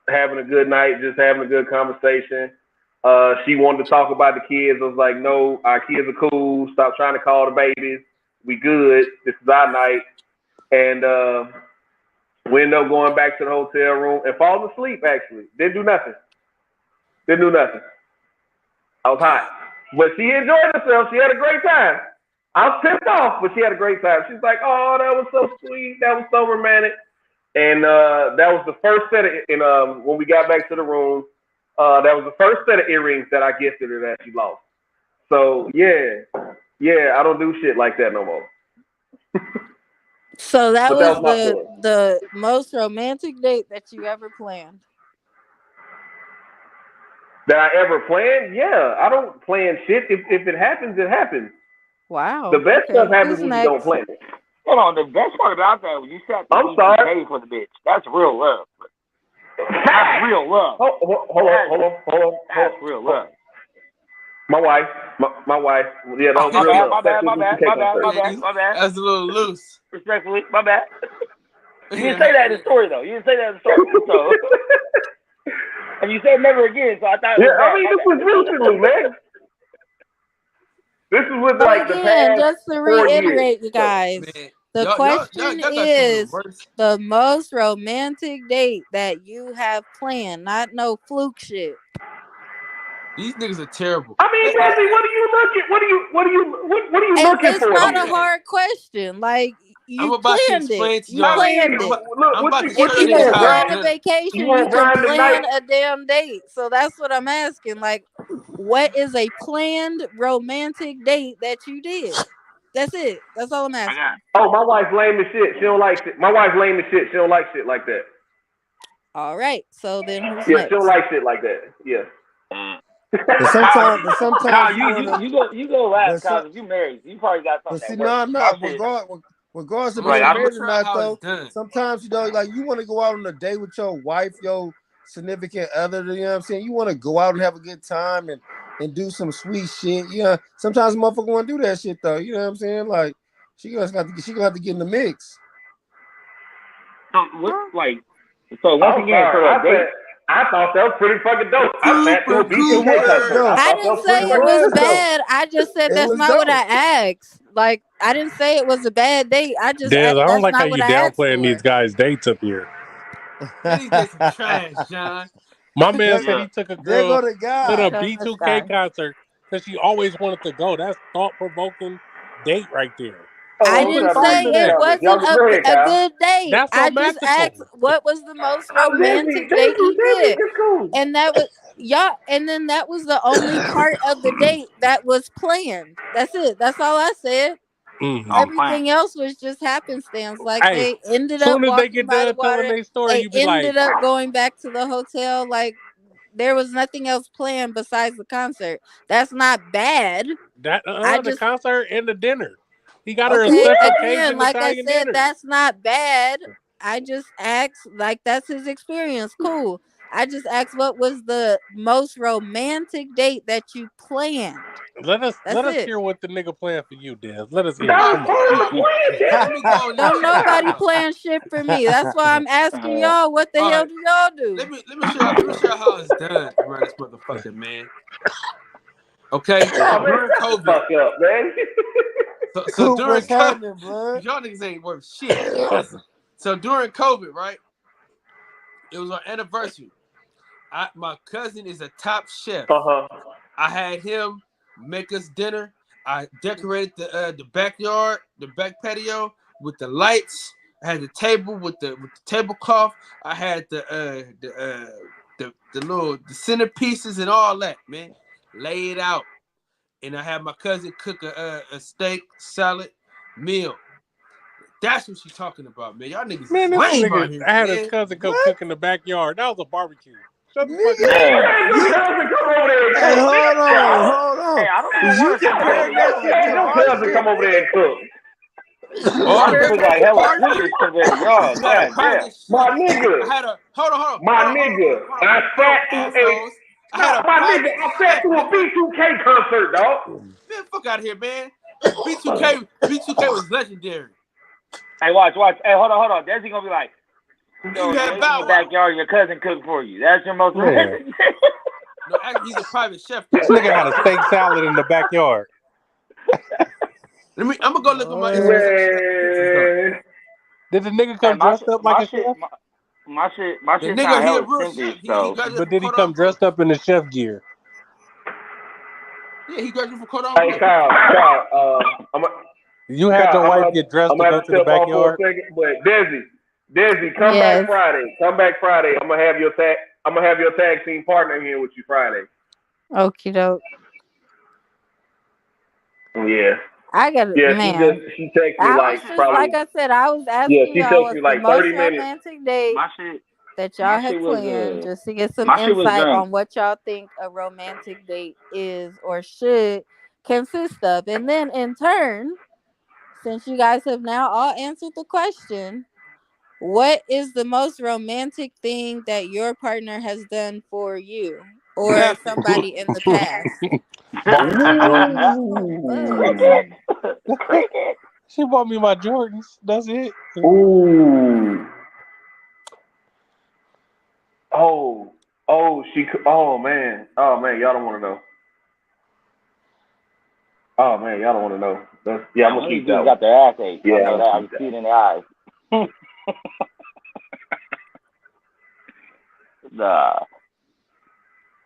having a good night, just having a good conversation. She wanted to talk about the kids. I was like, no, our kids are cool. Stop trying to call the babies. We good. This is our night. And We ended up going back to the hotel room and falling asleep. Actually, didn't do nothing. I was hot, but she enjoyed herself. She had a great time. I was pissed off, but she had a great time. She's like, "Oh, that was so sweet. That was so romantic." And that was the first set of, when we got back to the room, that was the first set of earrings that I gifted her that she lost. So yeah, I don't do shit like that no more. So that But was my story. the most romantic date that you ever planned. That I ever planned? Yeah, I don't plan shit. If it happens, it happens. Wow. The best stuff happens Who's when you don't plan it. Hold on, the best part about that when you sat there and pay for the bitch. That's real love. That's real love. Hold on. That's real love. My wife. Yeah, that was real love. My bad. That's a little loose. Respectfully, my bad. You didn't say that in the story, though. So, and you said never again, so I thought. Yeah, I mean, this was recently, man. This is with like the past just to 4 reiterate, years. you guys. Man, The question is the most romantic date that you have planned, not no fluke shit. These niggas are terrible. I mean, Jesse, what are you looking for? It's not a hard question. Like you planned it. You planned it. If you can plan a vacation, you can plan a damn date. So that's what I'm asking. Like, what is a planned romantic date that you did? That's it. That's all I'm asking. Oh, my wife's lame as shit. She don't like shit. My wife's lame as shit. She don't like shit like that. All right. So then who's next? She don't like shit like that. Yeah. But sometimes you go last, cause if you married, you probably got something. Regardless of being married or not, though, sometimes like you want to go out on a date with your wife, your significant other. You know what I'm saying? You want to go out and have a good time and do some sweet shit. Yeah, sometimes motherfucker want to do that shit though. You know what I'm saying? Like she gonna have to get in the mix. So once again, for a date. I thought that was pretty fucking dope. I didn't say it was bad. I just said that's not what I asked. Like I didn't say it was a bad date. I just I don't like how you downplaying these guys' dates up here. These niggas are trash, John. My man said he took a girl to a B2K concert because she always wanted to go. That's thought-provoking date right there. I didn't say it wasn't a good date. I just asked what was the most romantic date you did. And that was and then that was the only part of the date that was planned. That's it. That's all I said. Mm-hmm. Everything else was just happenstance. Like they ended up walking by the water. They ended up going back to the hotel. Like there was nothing else planned besides the concert. That's not bad. The concert and the dinner. He got her a second Cajun like Italian I said, dinner. that's not bad. I just asked, like that's his experience. Cool. I just asked what was the most romantic date that you planned. Let us hear what the nigga planned for you, Dev. Let us hear. Don't nobody plan shit for me. That's why I'm asking y'all what the hell do y'all do? Let me show how it's done around this motherfucker, man. Okay, during COVID, man. So during COVID, y'all niggas ain't worth shit. So during COVID, right? It was our anniversary. My cousin is a top chef. I had him make us dinner. I decorated the backyard, the back patio with the lights. I had the table with the tablecloth. I had the centerpieces and all that, man. Lay it out. And I had my cousin cook a steak, salad, meal. That's what she's talking about, man. Y'all niggas lame out here. I had a cousin go cook in the backyard. That was a barbecue. Shut the fuck up. Hey, hold on. Hey, I don't know. You comparing that shit to your cousin come over there and cook. My nigga. Hold on. My nigga. I sat through a B2K concert, dog. Man, fuck out of here, man. B2K was legendary. Hey, watch. Hey, hold on. Desi gonna be like, in the backyard, your cousin cooked for you. That's your most romantic. No, actually, he's a private chef. This nigga had a steak salad in the backyard. I'm gonna go look at my Instagram. Did the nigga come dressed up like a chef? My shit The nigga sound here hella real simple, chef. so. But did he come dressed up in the chef gear? Yeah, he graduated from Cordova. Hey, Kyle, You had your wife get dressed I'm to gonna go have to the step off backyard? for a second, but Desi, come Yes. back Friday. Come back Friday. I'm gonna have your tag team partner here with you Friday. Okie doke. Yeah. I got it, man. She texted me I like was just probably. like I said, I was Yeah, asking she y'all texted what's me the like most 30 minutes. romantic date that y'all had planned, just to get some my shit was insight done. on what y'all think a romantic date is or should consist of. And then in turn, since you guys have now all answered the question, what is the most romantic thing that your partner has done for you or Nothing. somebody in the past? Bought me some Jordans. Cricket. She bought me my Jordans. That's it. Ooh. Oh man, y'all don't want to know. Oh man, y'all don't want to know. I'm gonna keep that. Got their ass ate. Yeah, I know that. I can see it in their eyes.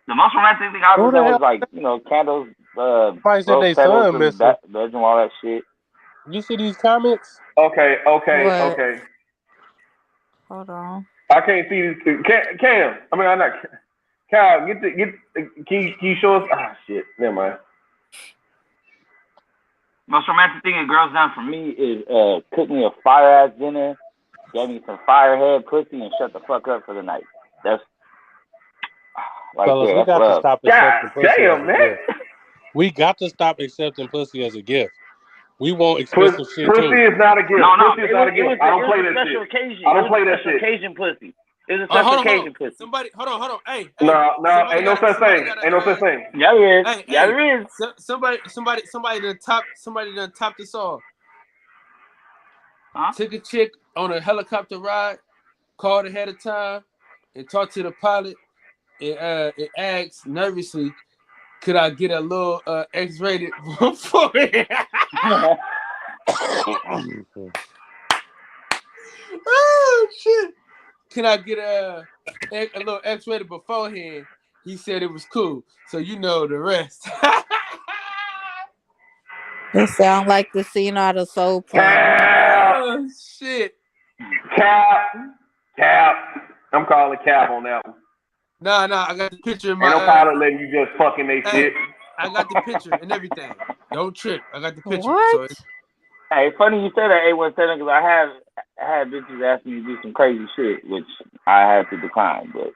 The most romantic thing I've ever done was like, candles, Probably said they son missing. bedroom, all that shit. You see these comments? Okay. What? Hold on. I can't see this. Cam. I mean, I'm not. Kyle, can you show us? Ah, shit. Never mind. Most romantic thing a girl's done for me is cook me a fire ass dinner, gave me some firehead pussy, and shut the fuck up for the night. That's Fellas, we got to stop accepting pussy as a gift. We got to stop accepting pussy as a gift. We want expensive shit too. Pussy is not a gift. No, pussy is not a gift. I don't play that shit. Occasion. I don't play that shit. Occasion pussy. It's a special occasion pussy. Somebody, hold on. Hey. No, ain't no such thing. Ain't no such thing. Yeah, there is. Hey, there is. Somebody done top this off. Huh? Took a chick on a helicopter ride, called ahead of time, and talked to the pilot, and asked nervously, "Could I get a little X-rated for it?" Oh shit! Can I get a little X-rated beforehand? He said it was cool, so you know the rest. It sound like the scene out of Soul Plane. Oh shit! Cap. I'm calling Cap on that one. Nah, I got the picture in my. Ain't no pilot letting you just fucking they shit. I got the picture and everything. Don't trip. I got the picture. What? So hey, funny you say that, A17, because I had bitches asking me to do some crazy shit, which I had to decline. But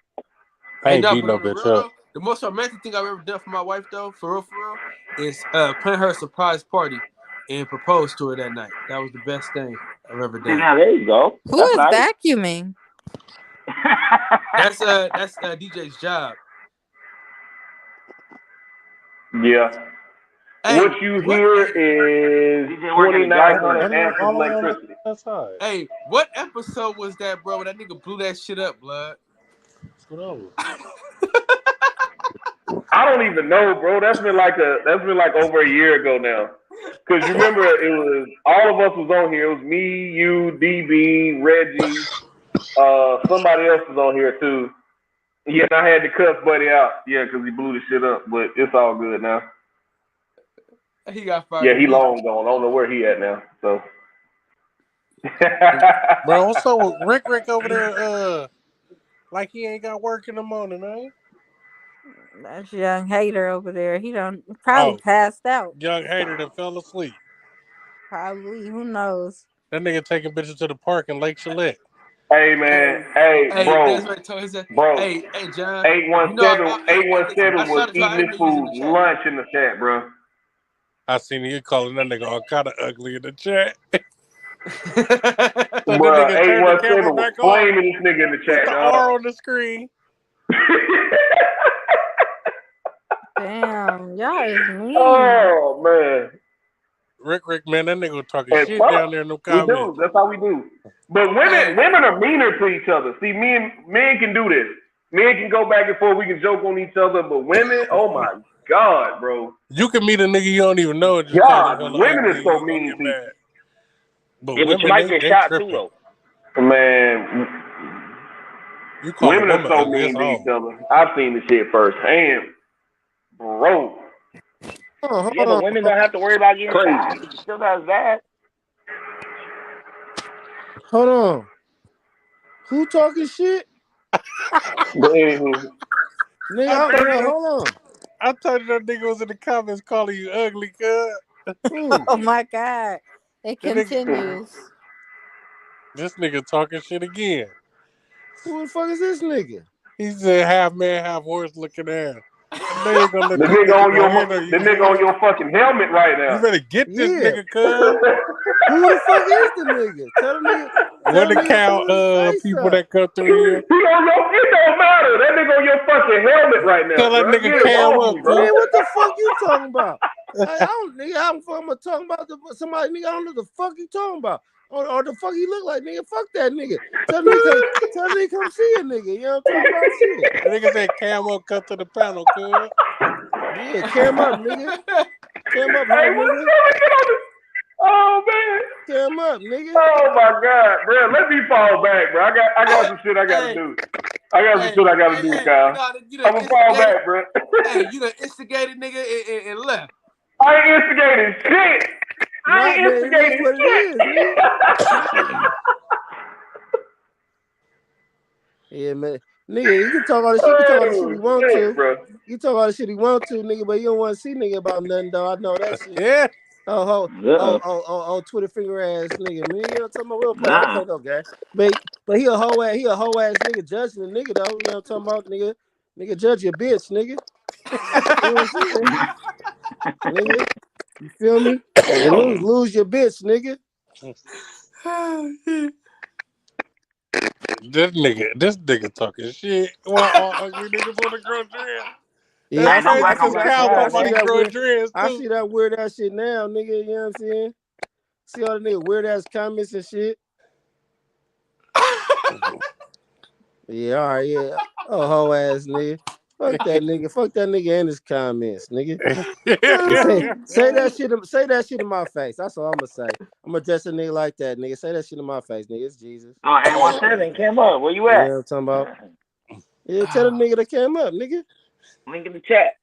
I ain't beat no bitch up. The most romantic thing I've ever done for my wife, though, for real, is plan her a surprise party and propose to her that night. That was the best thing I've ever done. Now there you go. Who is vacuuming? That's DJ's job. Yeah. Hey, what you hear is 2,900 amps of electricity. Hey, what episode was that, bro? When that nigga blew that shit up, blood? What's going on? I don't even know, bro. That's been like over a year ago now. Cause you remember it was all of us was on here. It was me, you, DB, Reggie, somebody else was on here too. Yeah, and I had to cuss Buddy out. Yeah, cause he blew the shit up, but it's all good now. He got fired. Yeah, he long gone. I don't know where he at now. So, bro, what's up with Rick over there? Like he ain't got work in the morning, man. That's young hater over there. He probably passed out. Young hater that fell asleep. Probably. Who knows? That nigga taking bitches to the park in Lake Gillette. Hey man, hey bro, Hey John. 817 was eating his food lunch in the chat, bro. I seen you calling that nigga all kind of ugly in the chat. So bro, 817 was flaming this nigga in the chat. Put the R on the screen. Damn, y'all is mean. Oh man. Rick, man, that nigga was talking shit down there in the comments. We do. That's how we do. But women are meaner to each other. See, men can do this. Men can go back and forth. We can joke on each other. But women, oh my God, bro. You can meet a nigga you don't even know. God, women are so mean to you. But yeah, but you might get shot too, though. Man, You call women a are woman so ugly, mean it's to each on. other. I've seen the shit firsthand, bro. Yeah, but women don't have to worry about getting Crazy. shot. It's still not as bad. Hold on. Who talking shit? But anywho, Nigga, hold on. I told you that nigga was in the comments calling you ugly, cuz. Who? Oh my God. It That nigga- continues. This nigga talking shit again. Who the fuck is this nigga? He said half man, half horse looking ass. You know you ain't gonna let the this nigga nigga on go in or the nigga on your fucking helmet right you now. better get this Yeah. nigga, cuz. Who the fuck is the nigga? Tell the nigga. What the Tell count his face people up. that come through here? He on your, it don't matter. That nigga on your fucking helmet right now, Tell that bro. nigga Get it cam off up, me, bro. Man, what the fuck you talking about? I don't, nigga. I'm talking about somebody, nigga. I don't know the fuck you talking about, or the fuck he look like, nigga. Fuck that nigga. Tell the nigga come see a nigga. You know what I'm talking about? Shit. That nigga said cam up, come to the panel, cuz. Yeah, cam up, nigga. Cam up, Hey, hoe, what the nigga. fuck? Get on this. Oh man. Cam up, nigga. Oh my god, bro. Let me fall back, bro. I got some shit I gotta do. I got some shit I gotta do, Kyle. I'm gonna fall back, bro. Hey, you done instigated nigga and left. I ain't instigating shit. I Nah, ain't man, it is instigating what it is, nigga. Yeah, man. Nigga, he can talk all the shit. He can talk all the shit he want to. Bro. He talk all the shit he want to, nigga, but you don't want to see nigga about nothing, though. I know that shit. Yeah. Twitter finger ass nigga, man. You know what I'm talking about? We don't play no game. But he a hoe ass nigga judging the nigga though. You know what I'm talking about, nigga? Nigga judge your bitch, nigga. You know what I'm saying? Nigga, you feel me? And lose your bitch, nigga. This nigga talking shit. Well, all ugly niggas want to grow dreads. Yeah, That's crazy because Cal talking about he growing dreads too. I see that weird ass shit now, nigga. You know what I'm saying? See all the nigga weird ass comments and shit. Yeah, all right, yeah. Oh, hoe ass nigga. Fuck that nigga and his comments, nigga. say that shit in my face. That's all I'm gonna say. I'm gonna address a nigga like that, nigga. Say that shit in my face, nigga. It's Jesus. Oh, 817 came up. Where you at? You know what I'm talking about? Yeah, tell the nigga that came up, nigga. Link in the chat.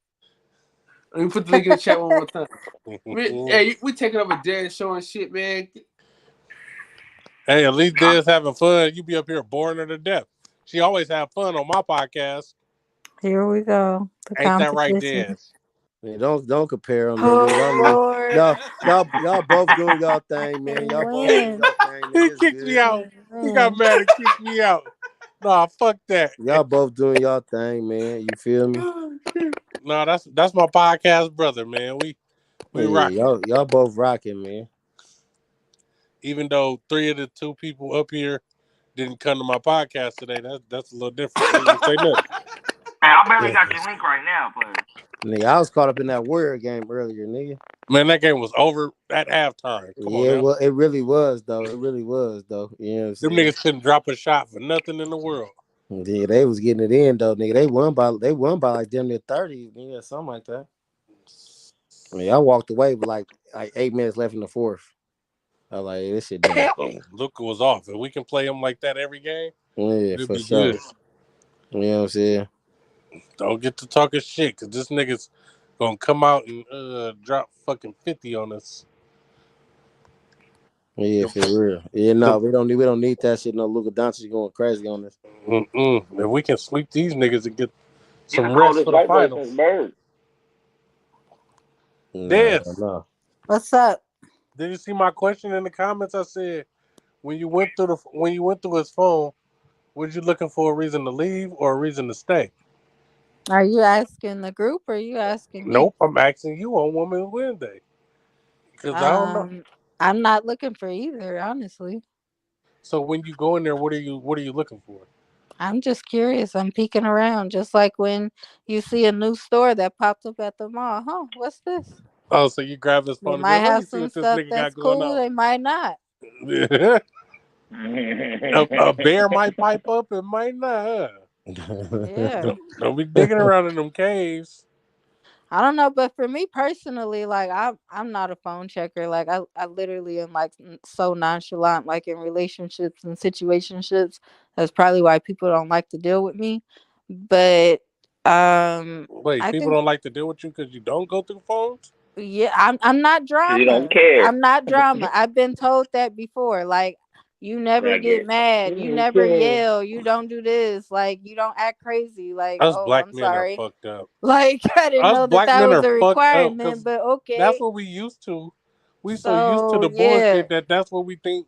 Let me put the link in the chat one more time. Hey, we taking up a dead show and shit, man. Hey, at least Dez having fun. You be up here boring her to death. She always have fun on my podcast. Here we go. Ain't that right, Dez? Man, don't compare them, Oh, nigga. Lord. Y'all both doing y'all thing, man. Y'all both doing y'all thing, nigga. He kicked me out. He got mad and kicked me out. Nah, fuck that. Y'all both doing y'all thing, man. You feel me? No, that's my podcast brother, man. We rocking. Y'all both rocking, man. Even though 3 of the 2 people up here didn't come to my podcast today, that's a little different. I didn't say nothing. Hey, I barely got your link right now, player. Nigga, I was caught up in that Warrior game earlier, nigga. Man, that game was over at halftime. Come on now. Well, it really was, though. You know what I'm saying? Them niggas couldn't drop a shot for nothing in the world. Yeah, they was getting it in, though, nigga. They won by like damn near 30, nigga, something like that. I mean, I walked away with like 8 minutes left in the fourth. I was like, this shit done. Luka was off. If we can play him like that every game, Yeah, it'll for be sure. good. You know what I'm saying? Don't get to talking shit, because this nigga's gonna come out and drop fucking 50 on us. Yeah, for real. Yeah, no, we don't need that shit. No, Luka Doncic going crazy on us. If we can sweep these niggas and get some rest for the finals. No. What's up? Did you see my question in the comments? I said, when you went through his phone, was you looking for a reason to leave or a reason to stay? Are you asking the group or are you asking me? Nope, I'm asking you on Women's Wednesday. Because I don't know. I'm not looking for either, honestly. So when you go in there, what are you looking for? I'm just curious. I'm peeking around, just like when you see a new store that popped up at the mall. Huh? What's this? Oh, so you grab his They phone and might go, let me have see some what this stuff nigga that's got going cool. on. They might not. A bear might pipe up and might not. Yeah. Don't be digging around in them caves. I don't know, but for me personally, like I'm not a phone checker. Like I literally am like so nonchalant, like in relationships and situationships. That's probably why people don't like to deal with me. But Wait, I people think don't like to deal with you because you don't go through phones? yeah, I'm not Because you don't drama. care. I'm not drama. I've been told that before. Like you never get Ragged. mad, you never Okay. yell, you don't do this, like you don't act crazy. Like, Us oh, black I'm men are sorry. fucked up. Like I didn't Us know that black that men was are a fucked up requirement, because but that's okay. what we used to. We so used to So the yeah, bullshit that's what we think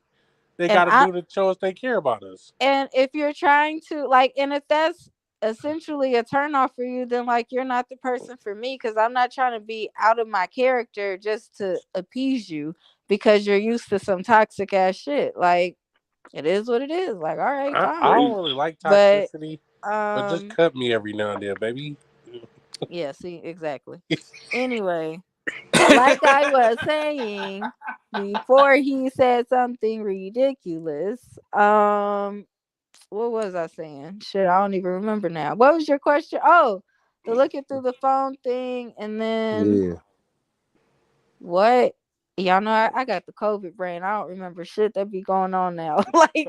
they and got to I do to show us they care about us. and if you're trying to like, and if that's essentially a turn off for you, then like you're not the person for me because I'm not trying to be out of my character just to appease you because you're used to some toxic ass shit. Like it is what it is. Like all right, I fine, don't Preach. really like but toxicity, but just um, cut me every now and then, baby. yeah, see, exactly. Anyway, like I was saying before he said something ridiculous. What was I saying? Shit, I don't even remember now. What was your question? Oh, the looking through the phone thing, and then Yeah. what? Y'all know I got the COVID brain. I don't remember shit that be going on now. Like,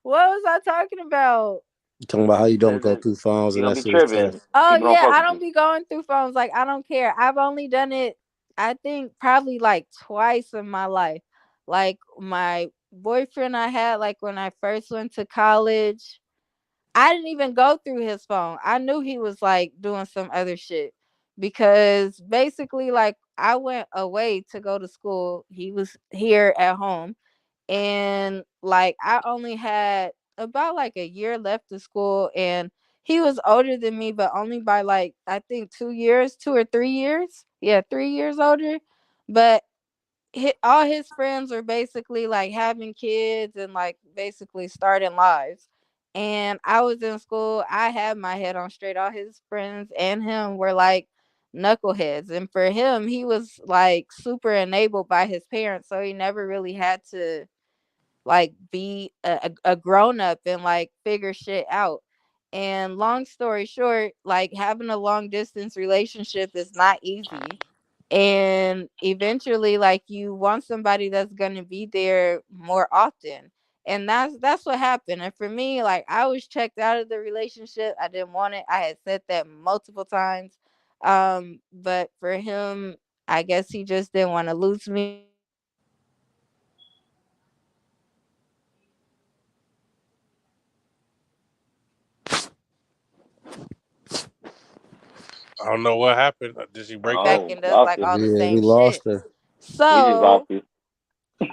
what was I talking about? You talking about how you don't Says go that through phones you and don't that be sort of stuff. tripping. Oh People don't yeah, fuck I with don't you. be going through phones. Like I don't care. I've only done it, I think probably like twice in my life. Like my boyfriend I had like when I first went to college. I didn't even go through his phone. I knew he was like doing some other shit because basically like I went away to go to school. He was here at home and like I only had about like a year left of school and he was older than me but only by like I think 2 years, 2 or 3 years. Yeah, 3 years older. But all his friends were basically like having kids and like basically starting lives. And I was in school, I had my head on straight. All his friends and him were like knuckleheads. And for him, he was like super enabled by his parents. So he never really had to like be a grown up and like figure shit out. And long story short, like having a long distance relationship is not easy. And eventually like you want somebody that's going to be there more often. And that's what happened. And for me, like I was checked out of the relationship. I didn't want it. I had said that multiple times. But for him, I guess he just didn't want to lose me. I don't know what happened. Did she break up? Back Oh, and does lost like you. all the Yeah, we same shit. lost her. We just lost So, you.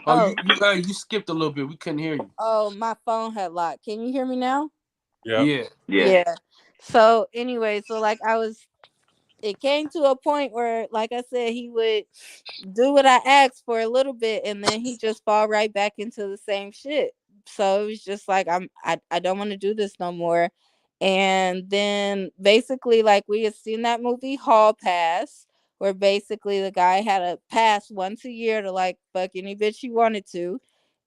Oh, oh, you skipped a little bit. We couldn't hear you. oh, my phone had locked. Can you hear me now? Yep. Yeah. Yeah. Yeah. So anyway, so like I was it came to a point where like I said he would do what I asked for a little bit and then he just fall right back into the same shit. So it was just like I don't want to do this no more. And then basically like we had seen that movie Hall Pass where basically the guy had a pass once a year to like fuck any bitch he wanted to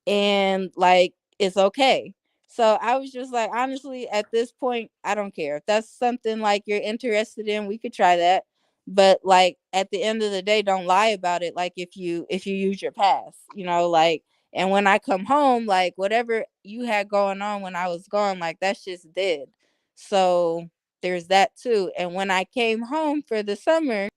and like it's okay. So I was just like, honestly, at this point, I don't care. If that's something like you're interested in, we could try that. But like at the end of the day, don't lie about it. Like if you use your pass, like and when I come home, like whatever you had going on when I was gone, like that's just dead. So there's that too. And when I came home for the summer,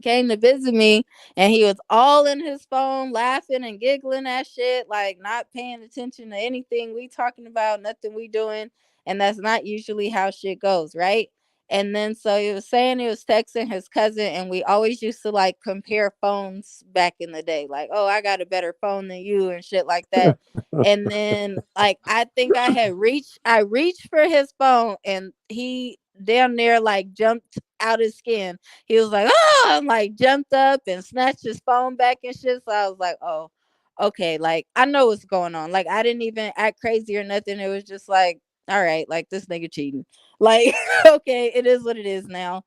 came to visit me and he was all in his phone laughing and giggling at shit like not paying attention to anything we talking about, nothing we doing. And that's not usually how shit goes, right? And then so he was saying he was texting his cousin and we always used to like compare phones back in the day like, oh, I got a better phone than you and shit like that. And then like I think I reached for his phone and he damn near like jumped out his skin. He was like, oh, I'm like jumped up and snatched his phone back and shit. So I was like, oh, okay, like I know what's going on. Like I didn't even act crazy or nothing. It was just like, all right, like this nigga cheating. Like, okay, it is what it is now.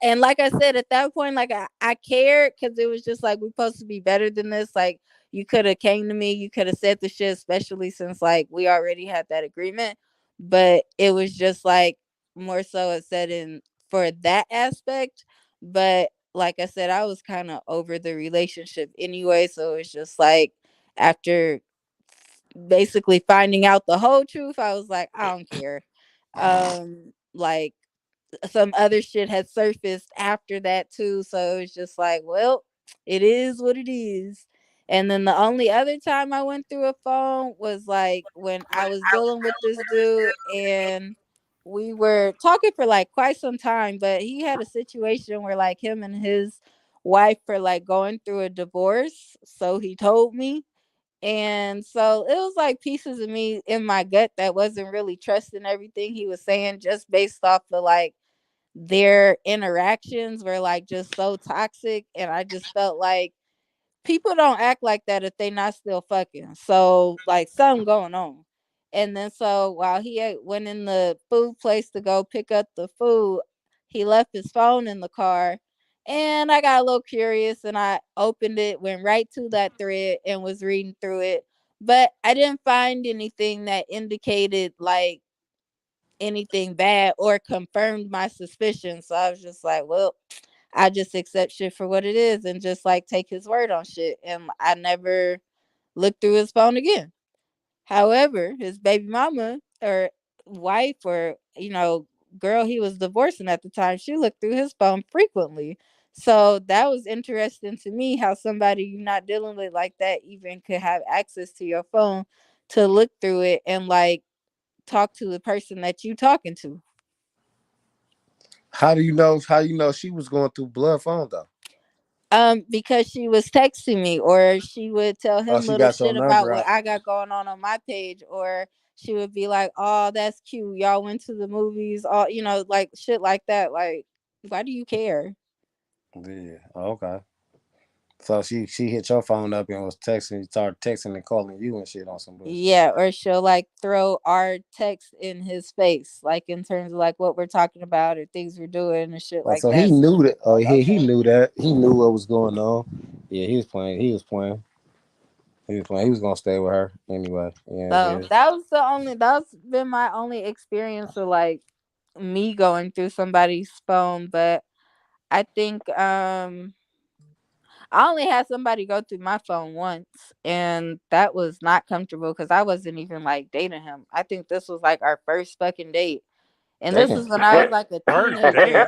And like I said, at that point, like I cared because it was just like we're supposed to be better than this. Like you could have came to me, you could have said the shit, especially since like we already had that agreement. But it was just like more so it said in for that aspect But like I said, I was kind of over the relationship anyway, so it's just like after basically finding out the whole truth, I was like, I don't care. Like some other shit had surfaced after that too, so it's just like, well, it is what it is. And then the only other time I went through a phone was like when I was dealing with this dude, and we were talking for like quite some time, but he had a situation where like him and his wife were like going through a divorce, so he told me. And so it was like pieces of me in my gut that wasn't really trusting everything he was saying, just based off of like their interactions were like just so toxic. And I just felt like people don't act like that if they not still fucking. So like something going on. And then so while went in the food place to go pick up the food, he left his phone in the car. And I got a little curious and I opened it, went right to that thread and was reading through it. But I didn't find anything that indicated like anything bad or confirmed my suspicions. So I was just like, well, I just accept shit for what it is and just like take his word on shit. And I never looked through his phone again. However, his baby mama or wife or, girl he was divorcing at the time, she looked through his phone frequently. So that was interesting to me how somebody you're not dealing with like that even could have access to your phone to look through it and like talk to the person that you talking to. How do you know? How you know she was going through blood phone though? Because she was texting me, or she would tell Oh, him she little got your shit about number what out. I got going on my page, or she would be like, "Oh, that's cute. Y'all went to the movies." All like shit like that. Like, why do you care? Yeah. Oh, okay. So she hit your phone up and was texting, started texting and calling you and shit on some bullshit. Yeah, or she'll like throw our text in his face, like in terms of like what we're talking about or things we're doing and shit Oh, like so he that. knew that. Oh, Like, he okay. knew that. He knew what was going on. Yeah, he was playing. He was playing. He was playing. He was gonna stay with her anyway. Yeah, So yeah. that's been my only experience of like me going through somebody's phone. But I think I only had somebody go through my phone once, and that was not comfortable because I wasn't even like dating him. I think this was like our first fucking date, and this Damn. is when I was like a First teenager. date.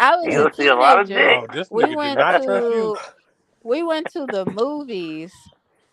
I was a You'll see a lot of teenager. dick. Oh, this We nigga did went not trust you. to we went to the movies,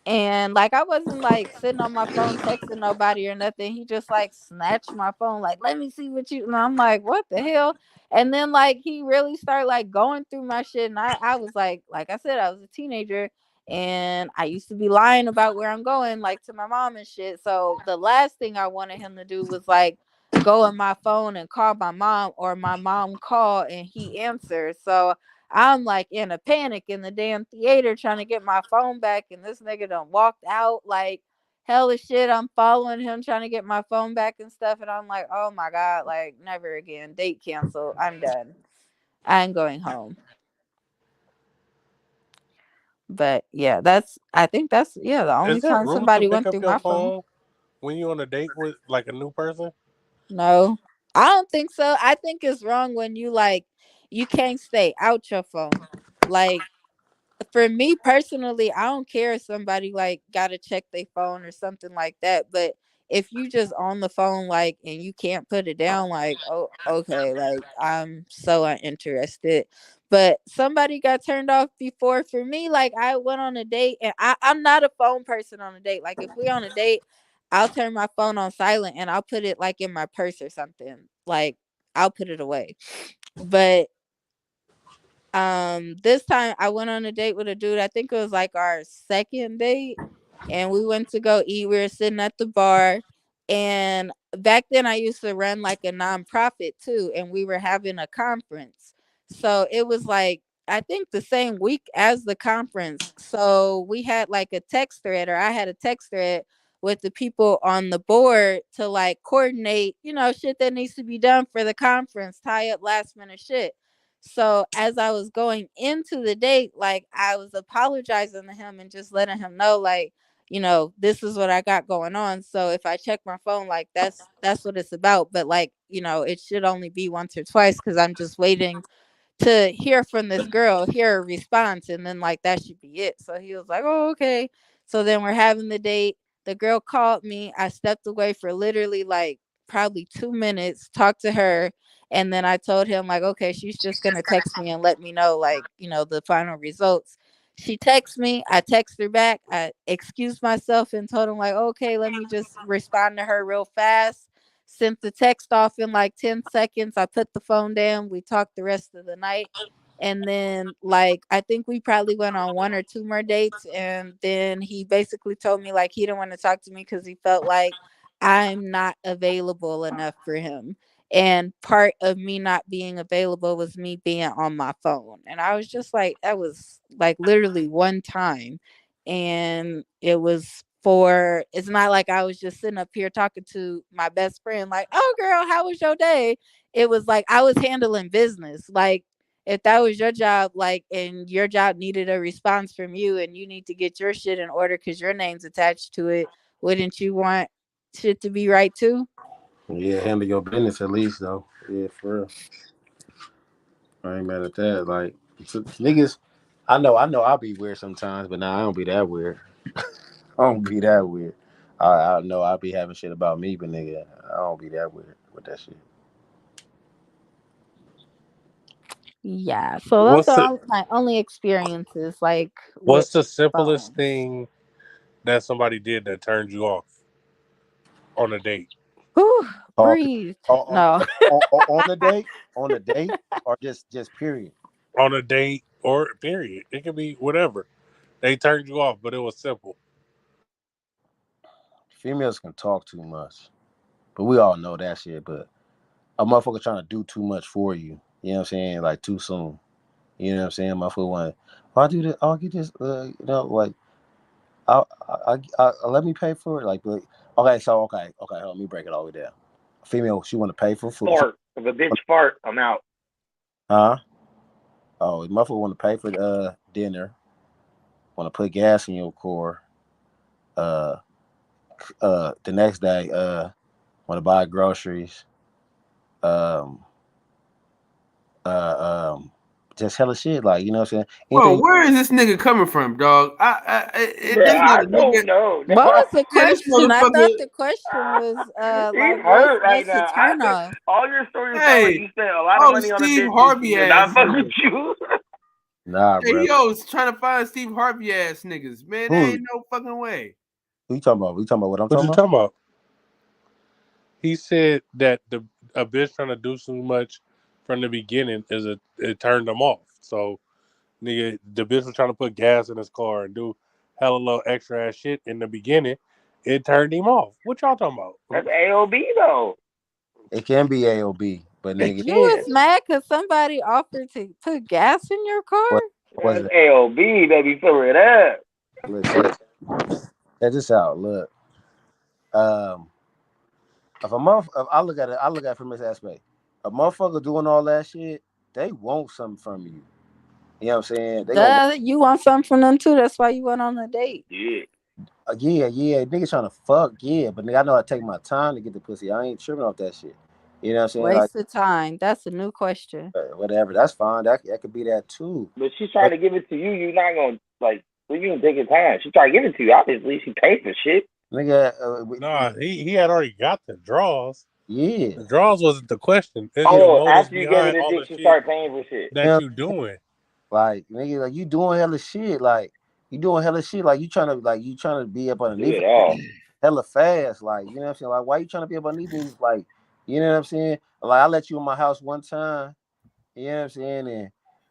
and like I wasn't like sitting on my phone texting nobody or nothing. He just like snatched my phone, like, let me see what you, and I'm like, what the hell? And then like he really started like going through my shit, and I was like I said, I was a teenager, and I used to be lying about where I'm going, like to my mom and shit. So the last thing I wanted him to do was like go on my phone and call my mom, or my mom call and he answered. So I'm like in a panic in the damn theater trying to get my phone back, and this nigga done walked out like hell of shit. I'm following him trying to get my phone back and stuff, and I'm like, oh my god, like never again. Date canceled. I'm done. I'm going home. But yeah, I think that's the only Is it time rude to somebody pick went up through your my phone. phone when you're on a date with like a new person? No, I don't think so. I think it's wrong when you like you can't stay out your phone. Like for me personally, I don't care if somebody like gotta check their phone or something like that. But if you just on the phone like and you can't put it down, like, oh okay, like I'm so uninterested. But somebody got turned off before. For me, like I went on a date and I'm not a phone person on a date. Like if we on a date, I'll turn my phone on silent and I'll put it like in my purse or something. Like I'll put it away. But this time I went on a date with a dude. I think it was like our second date, and we went to go eat. We were sitting at the bar, and back then I used to run like a nonprofit too, and we were having a conference. So it was like I think the same week as the conference. So we had like a text thread, or I had a text thread with the people on the board to like coordinate, shit that needs to be done for the conference, tie up last minute shit. So as I was going into the date, like I was apologizing to him and just letting him know, like, this is what I got going on. So if I check my phone, like that's what it's about. But like, it should only be once or twice because I'm just waiting to hear from this girl, hear a response, and then like that should be it. So he was like, "Oh, okay." So then we're having the date. The girl called me. I stepped away for literally like probably 2 minutes, talked to her, and then I told him like, "Okay, she's just gonna text me and let me know like the final results." She texts me. I text her back. I excused myself and told him like, "Okay, let me just respond to her real fast." Sent the text off in like 10 seconds. I put the phone down. We talked the rest of the night. And then, like, I think we probably went on one or two more dates. And then he basically told me, like, he didn't want to talk to me because he felt like I'm not available enough for him. And part of me not being available was me being on my phone. And I was just like, that was like literally one time. And it was it's not like I was just sitting up here talking to my best friend, like, "Oh, girl, how was your day?" It was like I was handling business. Like, if that was your job, like, and your job needed a response from you and you need to get your shit in order because your name's attached to it, wouldn't you want shit to be right too? Yeah, handle your business at least though. Yeah, for real. I ain't mad at that. Like niggas, I know I'll be weird sometimes, but nah, I don't be that weird. I don't be that weird. I know I'll be having shit about me, but nigga, I don't be that weird with that shit. Yeah. So those What's are the all my only experiences, like with What's the simplest phones. thing that somebody did that turned you off on a date? Whew, Talking breathe. on No. on the date, or just period. On a date or period. It could be whatever. They turned you off, but it was simple. Females can talk too much, but we all know that shit. But a motherfucker trying to do too much for you, you know what I'm saying? Like too soon, you know what I'm saying? Motherfucker want, oh, I'll do this, I'll get this, like let me pay for it. Like, but, okay, so let me break it all the way down. Female, she want to pay for food. Fart. If a bitch fart, I'm out. Huh? Oh, the motherfucker want to pay for dinner. Want to put gas in your car. Uh, the next day, want to buy groceries. Um, um, just hella shit. Like, you know what I'm saying? Bro, Anything. where is this nigga coming from, dog? Bruh, This not I a nigga. don't know. What was the Yeah, this question? I thought motherfucker. the question was He's like hurt right what's the now. turn off? All your stories sound like Hey, you spent a lot of oh, money on a Steve bitch and she Harvey did not ass fuck with nigga. you. Nah, Hey, bro. yo, trying to find Steve Harvey ass niggas. Man, there Who? ain't no fucking way. Who you talking about? You talking about what I'm What talking you about? talking about? He said that a bitch trying to do too much from the beginning it turned him off. So nigga, the bitch was trying to put gas in his car and do hella little extra ass shit in the beginning. It turned him off. What y'all talking about? That's AOB though. It can be AOB, but It nigga, You can. was mad because somebody offered to put gas in your car? what was That's it? AOB, baby. Fill it up. Look, check this out. Look, um, if I look at it from this aspect. A motherfucker doing all that shit, they want something from you. You know what I'm saying? They gonna Duh, you want something from them too. That's why you went on a date. Yeah. yeah, niggas trying to fuck, yeah, but nigga, I know I take my time to get the pussy. I ain't tripping off that shit. You know what I'm saying? Like, Waste of time. That's a new question. whatever, that's fine. That could be that too. But she's trying But to give it to you. You're not gonna like. Well, you gonna take your time. She trying to give it to you. Obviously, she paid for shit. nigga, Nah, he had already got the draws. yeah, The draws wasn't the question. It's yeah, the Oh, motives after you gave her behind the all dick, the she shit started paying for shit. you that know, you doing. like nigga, like you doing hella shit, like you doing hella shit, like you trying to be up Do underneath it it all. hella fast, like you know what I'm saying? Like why you trying to be up underneath me? Like you know what I'm saying? Like I let you in my house one time. You know what I'm saying?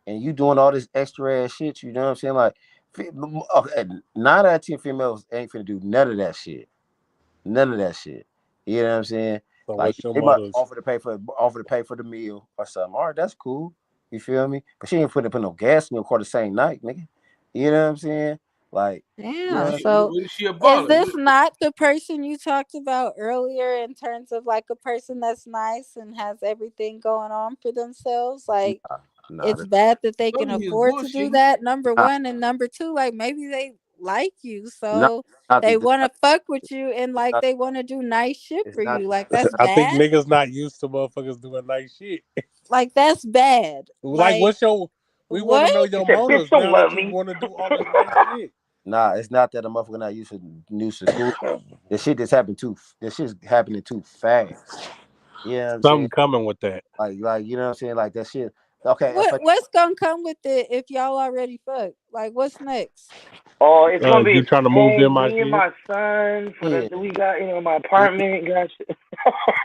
And you doing all this extra ass shit, you know what I'm saying? Like, okay, 9 out of 10 females ain't finna do none of that shit. None of that shit. You know what I'm saying? So Like what's your they might motives? offer to pay for the meal or something. All right, that's cool. You feel me? But she ain't put no gas in your car the same night, nigga. You know what I'm saying? Like, you Yeah. know, So What is she a is baller? this not the person you talked about earlier in terms of like a person that's nice and has everything going on for themselves? Like nah, it's bad that they Told can you he was afford to do bullshitting. that. Number nah, one, and number two, like maybe they like you, not, so not they the, want to fuck with you and like not, they want to do nice shit it's for not you. Like that's I think bad. niggas not used to motherfuckers doing nice shit. Like that's bad. Like, Like what's your? We want to what? know He your said, "Bitch, motives don't now love that you me." want to do all this nice shit. Nah, it's not that a motherfucker not used to school. The shit just happened too. The shit's happening too fast. You know what I'm saying? Something coming with that. Like you know what I'm saying? Like that shit. Okay, if What's gonna come with it if y'all already fucked? Like what's next? Oh, it's gonna You be, trying to move hey, in my me and shit? my son for yeah, the we got my yeah, apartment. Got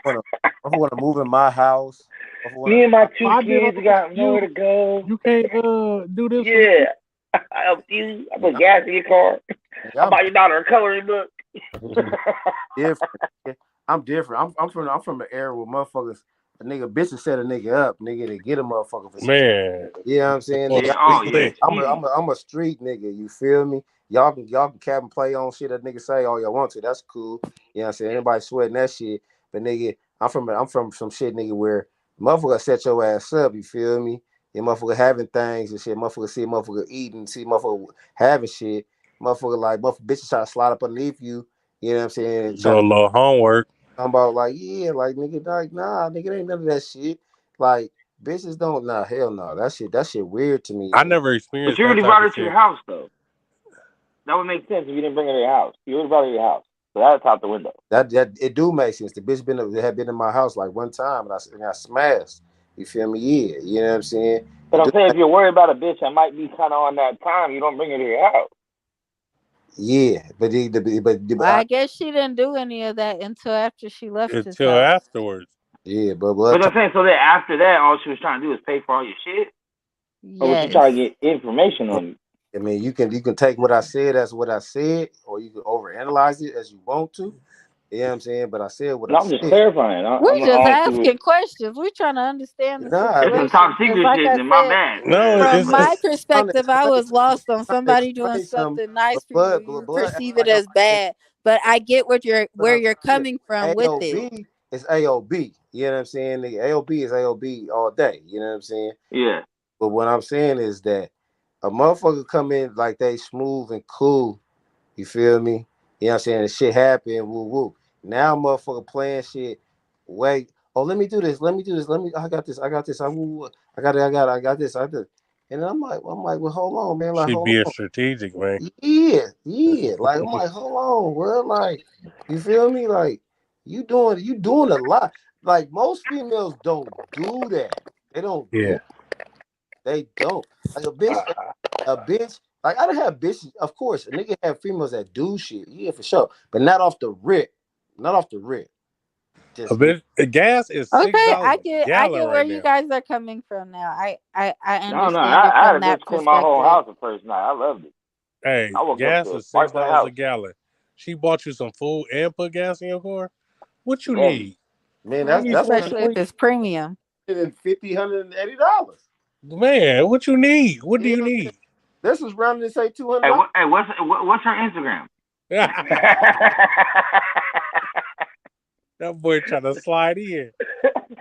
if I want to move in my house, if I want me and my to, two I did all kids this got for nowhere you. to go. You can't do this for me. Yeah, I helped you. I put gas in your car. I I'm buy your daughter a coloring book. different. Yeah, I'm different. I'm from an era where motherfuckers, a nigga bitches set a nigga up, nigga to get a motherfucker for some shit. Man, You know what I'm saying? boy, Nigga, Yeah. Oh yeah. lit. Easy. I'm a street nigga. You feel me? Y'all can cap and play on shit that nigga say all y'all want to. That's cool. You know what I'm saying? Anybody sweating that shit. But nigga, I'm from some shit, nigga, where motherfucker set your ass up, you feel me? And motherfucker having things and shit. Motherfucker see motherfucker eating, see motherfucker having shit. Motherfucker bitches try to slide up underneath you. You know what I'm saying? Do Try a to little homework. talk about like, yeah, like nigga, like, nah, nigga, it ain't none of that shit. Like, bitches don't hell no. That shit weird to me. I Like, never But experienced you that already type brought of her to your shit. house though. That would make sense if you didn't bring her to your house. You already brought her to your house, so that's out the window. that it do make sense. The bitch had been in my house like one time and I smashed. You feel me? Yeah, you know what I'm saying. But It I'm do, saying if you're worried about a bitch that might be kind of on that time, you don't bring her to your house. yeah, Well, I guess she didn't do any of that until after she left his Until house. afterwards. yeah, but But I'm saying so that after that, all she was trying to do is pay for all your shit, or was she trying to Yes. get information on you? I mean, you can take what I said as what I said, or you can overanalyze it as you want to. You know what I'm saying? But I said what No, I I'm just said. clarifying. We I'm just honestly, asking questions. We trying to understand the Nah, it's some situation top because, secret like shit. I Then my said, bad. No, from it's my trying to perspective, I explain, was lost on trying to somebody doing explain something, something nice for you. but You blood act perceive it like I'm as bad, but I get what you're what where I'm you're saying. coming from with it. AOB is AOB. You know what I'm saying? The AOB is AOB all day. You know what I'm saying? Yeah. But what I'm saying is that a motherfucker come in like they smooth and cool. You feel me? You know what I'm saying? The shit happen. Woo woo. Now motherfucker playing shit. Wait. Oh, let me do this. Let me do this. I got this. I got this. I got it. I got this. I did. And I'm like, well, hold on, man. Like, she hold being on. strategic, man. Yeah. Like, I'm like, hold on, bro. Like, you feel me? Like, you doing a lot. Like, most females don't do that. They don't do. Yeah. They don't. Like a bitch. Like, I don't have bitches. Of course, a nigga have females that do shit. Yeah, for sure. But not off the rip. Not off the rip. A Just be. bit. The gas is Okay, $6 a I gallon get where right you now. guys are coming from now. I No, no. understand it I had from a bitch that clean my whole perspective. house the first night. I loved it. Hey, I woke up gas to a is six sparkling dollars a house. gallon. She bought you some food and put gas in your car. What you Ready. need? Man, You that's need that's some what Especially if sleep, it's premium. $180. man. What you need? What do Yeah, you need? this was rounded to say Hey, $200. what's her Instagram? That boy trying to slide in.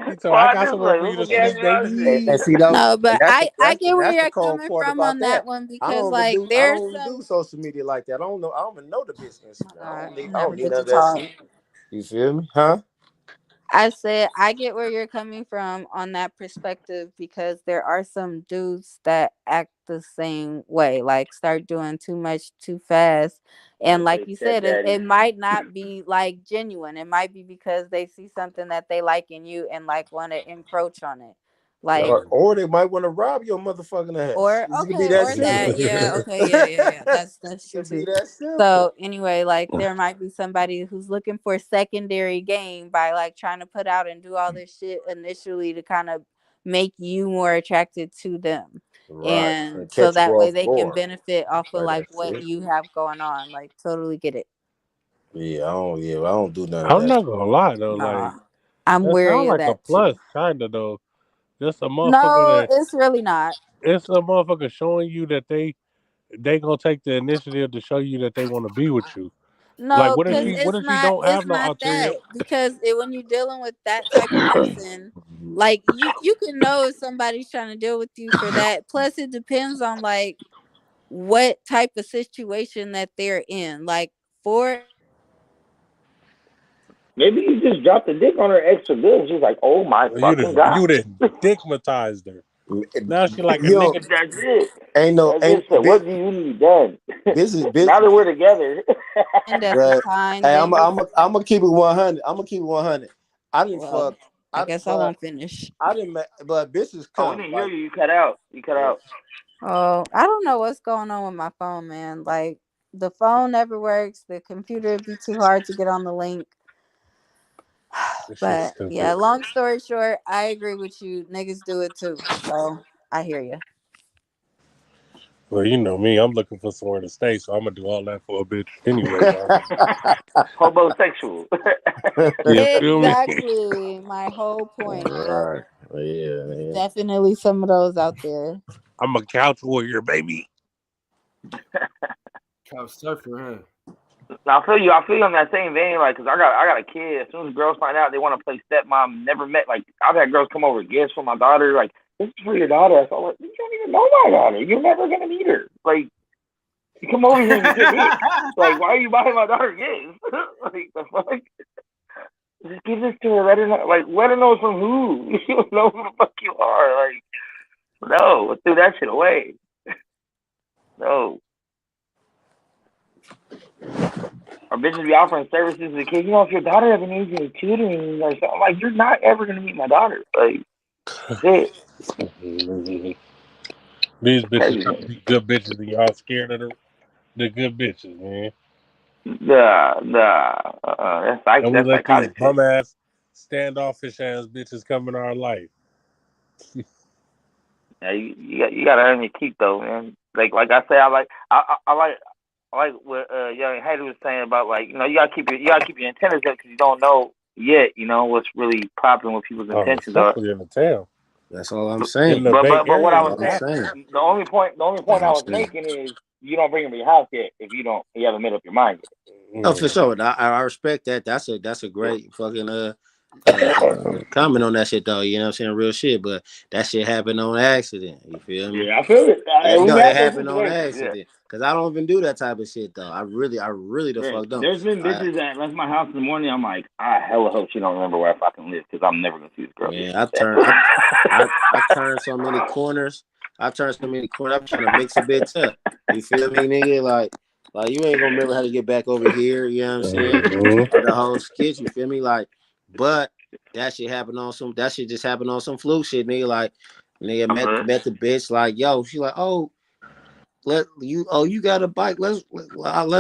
He told me, I Well, I got just somewhere like, for you to what gas sleep, you out shit? And baby. see though, No, and but that's the I that's get and where that's the you're cold coming part from about on that that. one I because don't even like do I there's don't even do some. social media like that. I don't know. I don't even know the business. Oh my I God, don't I need. I never don't need get none to of that talk. shit. You feel me? Huh? I said I get where you're coming from on that perspective because there are some dudes that act the same way, like start doing too much too fast. And They like say you said, stepdaddy. it might not be like genuine. It might be because they see something that they like in you and like want to encroach on it. Like Or they might want to rob your motherfucking ass. or It can be okay, that or that. simple. Yeah, okay, yeah. That's It true can be too. that simple. So anyway, like there might be somebody who's looking for secondary gain by like trying to put out and do all this shit initially to kind of make you more attracted to them. Right. And And so catch you that way off they can guard. benefit off of Like like that what shit. you have going on. Like totally get it. Yeah, I don't do none of I'm that. not gonna lie though, like Nah. I'm that sounds wary of like a that too. plus, kinda though. Just a motherfucker No, that it's really not. it's a motherfucker showing you that they gonna take the initiative to show you that they want to be with you. Like, No, because what if she don't it's have no not ulterior? that. Because when you're dealing with that type of person, like you can know if somebody's trying to deal with you for that. Plus, it depends on like what type of situation that they're in. Like for Maybe you just dropped the dick on her extra good. She's like, oh my fucking god. You done dickmatized her. Now she like a Yo, nigga. That's it. ain't no That's ain't it. So what do you need done? this is Now that we're together. And at the but time, hey, they I'm were. gonna keep it 100. I'm gonna keep it 100. I didn't Well, fuck. I guess I won't finish. I didn't. But bitches Oh, we come didn't hear like you. You cut out. You cut out. Oh, I don't know what's going on with my phone, man. Like the phone never works. The computer would be too hard to get on the link. This shit's But yeah, stupid. long story short, I agree with you. Niggas do it too. So I hear you. Well, you know me, I'm looking for somewhere to stay, so I'm gonna do all that for a bitch anyway, dog. Homosexual. You feel me? Exactly. My whole point. Yep. Right. Yeah, man. Definitely some of those out there. I'm a couch warrior, baby. Couch surfer, huh? Now, I feel you. I feel you on that same vein. Like, cause I got a kid. As soon as girls find out they want to play stepmom, never met. Like, I've had girls come over with gifts for my daughter. Like, this is for your daughter. So I'm like, you don't even know my daughter. You're never gonna meet her. Like, you come over here and you get gifts. Like, why are you buying my daughter gifts? Like, the fuck? Just give this to her. Let her know. Like, let her know from who. You don't know who the fuck you are. Like, no, let's throw that shit away. No. Or bitches be offering services to the kids. You know, if your daughter ever needs any tutoring or something, like, you're not ever gonna meet my daughter. Like, that's it. These bitches trying to Crazy. be good bitches, and y'all scared of the good bitches, man. That's And we that's let these psychotic shit. bum ass, standoffish ass bitches come in our life. Yeah, you gotta earn your keep though, man. Like I say, I like what young Hater was saying about, like, you know, you gotta keep your antennas up because you don't know yet, you know, what's really popping, what people's Oh, intentions are. especially in the town, that's all I'm in saying. the But Bay but what Area, I That's was all I'm it's saying, saying. happening. the only point All I I'm was saying. making is you don't bring them to your house yet if you haven't made up your mind Oh, for Mm. sure. I respect that. That's a great fucking comment on that shit though. You know what I'm saying? Real shit. But that shit happened on accident. You feel me? Yeah, I feel it. We've It had those happened on situations. Yeah. accident. Cause I don't even do that type of shit though. I really the Yeah, fuck don't. there's been bitches that left my house in the morning. I'm like, I hella hope she don't remember where I fucking live because I'm never gonna see this girl Man, again. I turned so many corners. I turned so many corners. I'm trying to mix a bitch up. You feel me, nigga? Like you ain't gonna remember how to get back over here. You know what I'm saying? Mhm. Or the whole skit. You feel me? Like, but that shit happened on some. That shit just happened on some fluke shit, nigga. Like, nigga met the bitch. Like, yo, she like, oh. You got a bike, let's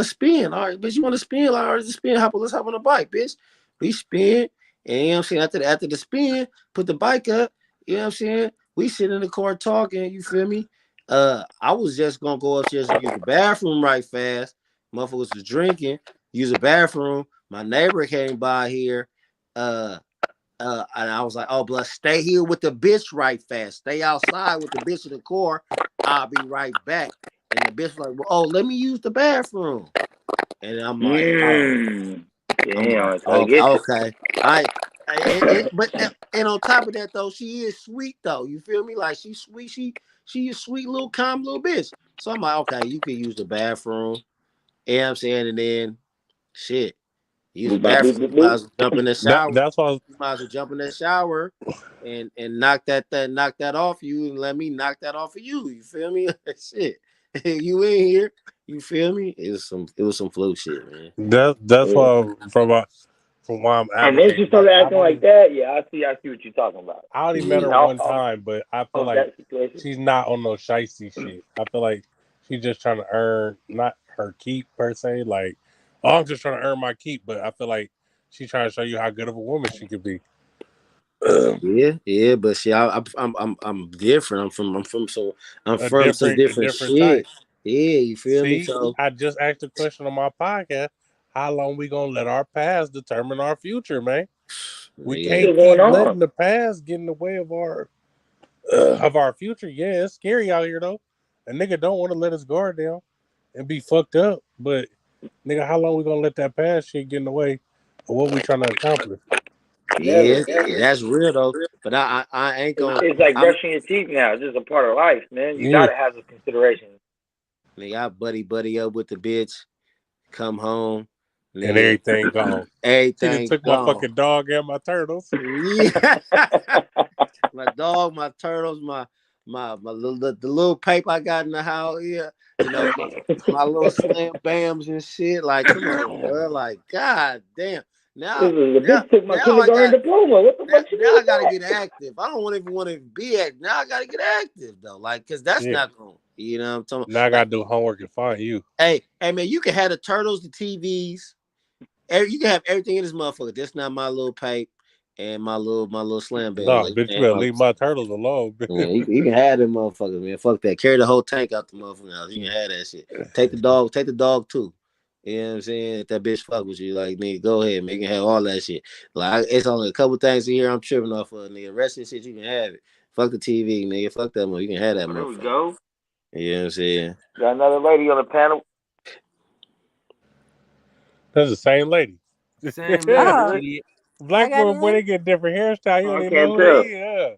spin. All right, bitch, you want to spin? Like, all right, let's spin. Let's hop on a bike, bitch. We spin, and you know what I'm saying, after the spin, put the bike up, you know what I'm saying? We sit in the car talking, you feel me? I was just gonna go upstairs and use the bathroom right fast. Motherfuckers was drinking, use the bathroom. My neighbor came by here. Uh and I was like, oh, but stay here with the bitch right fast. Stay outside with the bitch in the car. I'll be right back. And the bitch was like, well, oh, let me use the bathroom. And I'm like, oh, Damn, it's how to oh, get you. okay. And on top of that though, she is sweet though. You feel me? Like she's sweet. She a sweet little calm little bitch. So I'm like, okay, you can use the bathroom. You know what I'm saying? And then shit. Use the Boop, bop, boop, bathroom. boop, You might boop. as well jump in the shower. That's why. You might as well jump in the shower and knock that off you and let me knock that off of you. You feel me? Shit. You in here. You feel me? It was some flow shit, man. That's Yeah. why from why I'm And then she advocating. Like started acting like that. Yeah, I see what you're talking about. I only met Yeah. her one time, but I feel like That situation. she's not on no shicey shit. I feel like she's just trying to earn not her keep per se. Like, oh, I'm just trying to earn my keep, but I feel like she's trying to show you how good of a woman she could be. Yeah, but see, I'm different. I'm from some A different different type. shit. Yeah, you feel me? See, So I just asked a question on my podcast. How long we gonna let our past determine our future, man? We What's yeah, can't still going keep on? letting the past get in the way of our future. Yeah, it's scary out here though. A nigga don't want to let his guard down and be fucked up. But nigga, how long we gonna let that past shit get in the way of what we trying to accomplish? yeah, Never, never. that's real though. But I ain't gonna. It's like I'm brushing your teeth now. It's just a part of life, man. You Yeah. gotta have the consideration. nigga. I buddy up with the bitch. Come home. And everything gone. She done Everything took gone. my fucking dog and my turtles. Yeah. My dog, my turtles, the little paper I got in the house. Yeah, you know, my little slam bams and shit. Like, come on, bro. Like, god damn. Now The bitch took my I kindergarten diploma. What the fuck you now I mean gotta that? get active. I don't even want to be active. Now I gotta get active though. Like, cause that's Yeah. not going. You know what I'm talking Now I about? gotta do homework and find you. Hey, man, you can have the turtles, the TVs. You can have everything in this motherfucker. That's not my little pipe and my little slam bam. Nah, Like, bitch, you better leave my turtles alone. yeah, you can have them motherfuckers, man. Fuck that. Carry the whole tank out the motherfucker house. You can have that shit. Take the dog too. You know what I'm saying? If that bitch fuck with you, like, nigga, go ahead, man. You can have all that shit. Like, it's only a couple things in here I'm tripping off of, nigga. The rest of the shit, you can have it. Fuck the TV, nigga. Fuck that motherfucker. You can have that There we motherfucker. go. You know what I'm saying? Got another lady on the panel. That's the same lady. Same Oh, lady, idiot. Black I got woman, boy, in. they get different hairstyle. You Oh, don't I even know can't who tell. they is.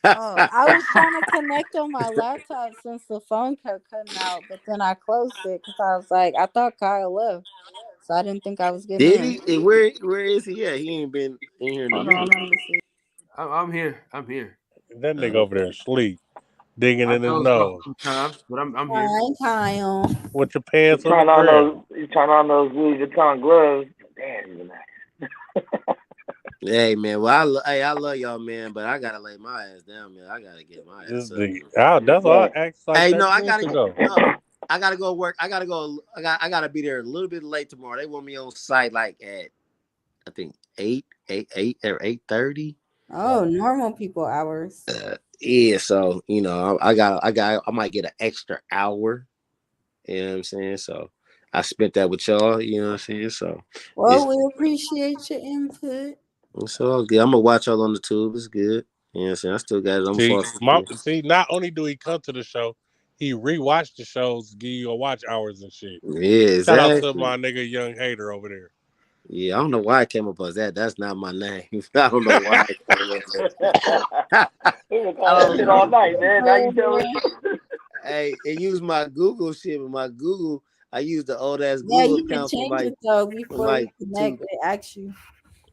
Oh, I was trying to connect on my laptop since the phone kept cutting out, but then I closed it because I was like, I thought Kyle left, so I didn't think I was getting Did in. he? Where is he at? He ain't been in here in a Hold on, minute. let me see. I'm here. I'm here. That nigga over there asleep, digging I in his dozed off nose. a few times, but I'm here. Hi, Kyle. With your pants on the ground. He's trying on those Louis Vuitton gloves. Damn, he's nice. Hey man, well I love y'all, man, but I gotta lay my ass down, man. I gotta get my This ass up. nigga. Oh, that's all I asked like Hey, 30 no, minutes ago. I gotta go work. I gotta be there a little bit late tomorrow. They want me on site like at I think 8 or 8:30. Oh, normal people hours. Yeah, so you know, I might get an extra hour. You know what I'm saying? So I spent that with y'all. You know what I'm saying? So Well, we appreciate your input. it's all good. I'm gonna watch y'all on the tube. It's good. You know what I'm saying? I still got it. I'm See, not only do he come to the show, he rewatch the shows, give you a watch hours and shit. Yeah, Shout out to exactly. my nigga Young Hater over there. Yeah, I don't know why I came up as that. That's not my name. I don't know why I came up as He was calling that shit all night, man. Now you tell us. Hey, and use my Google shit, but my Google, I use the old ass Yeah, Google you can account change it though before you two. connect. They ask you.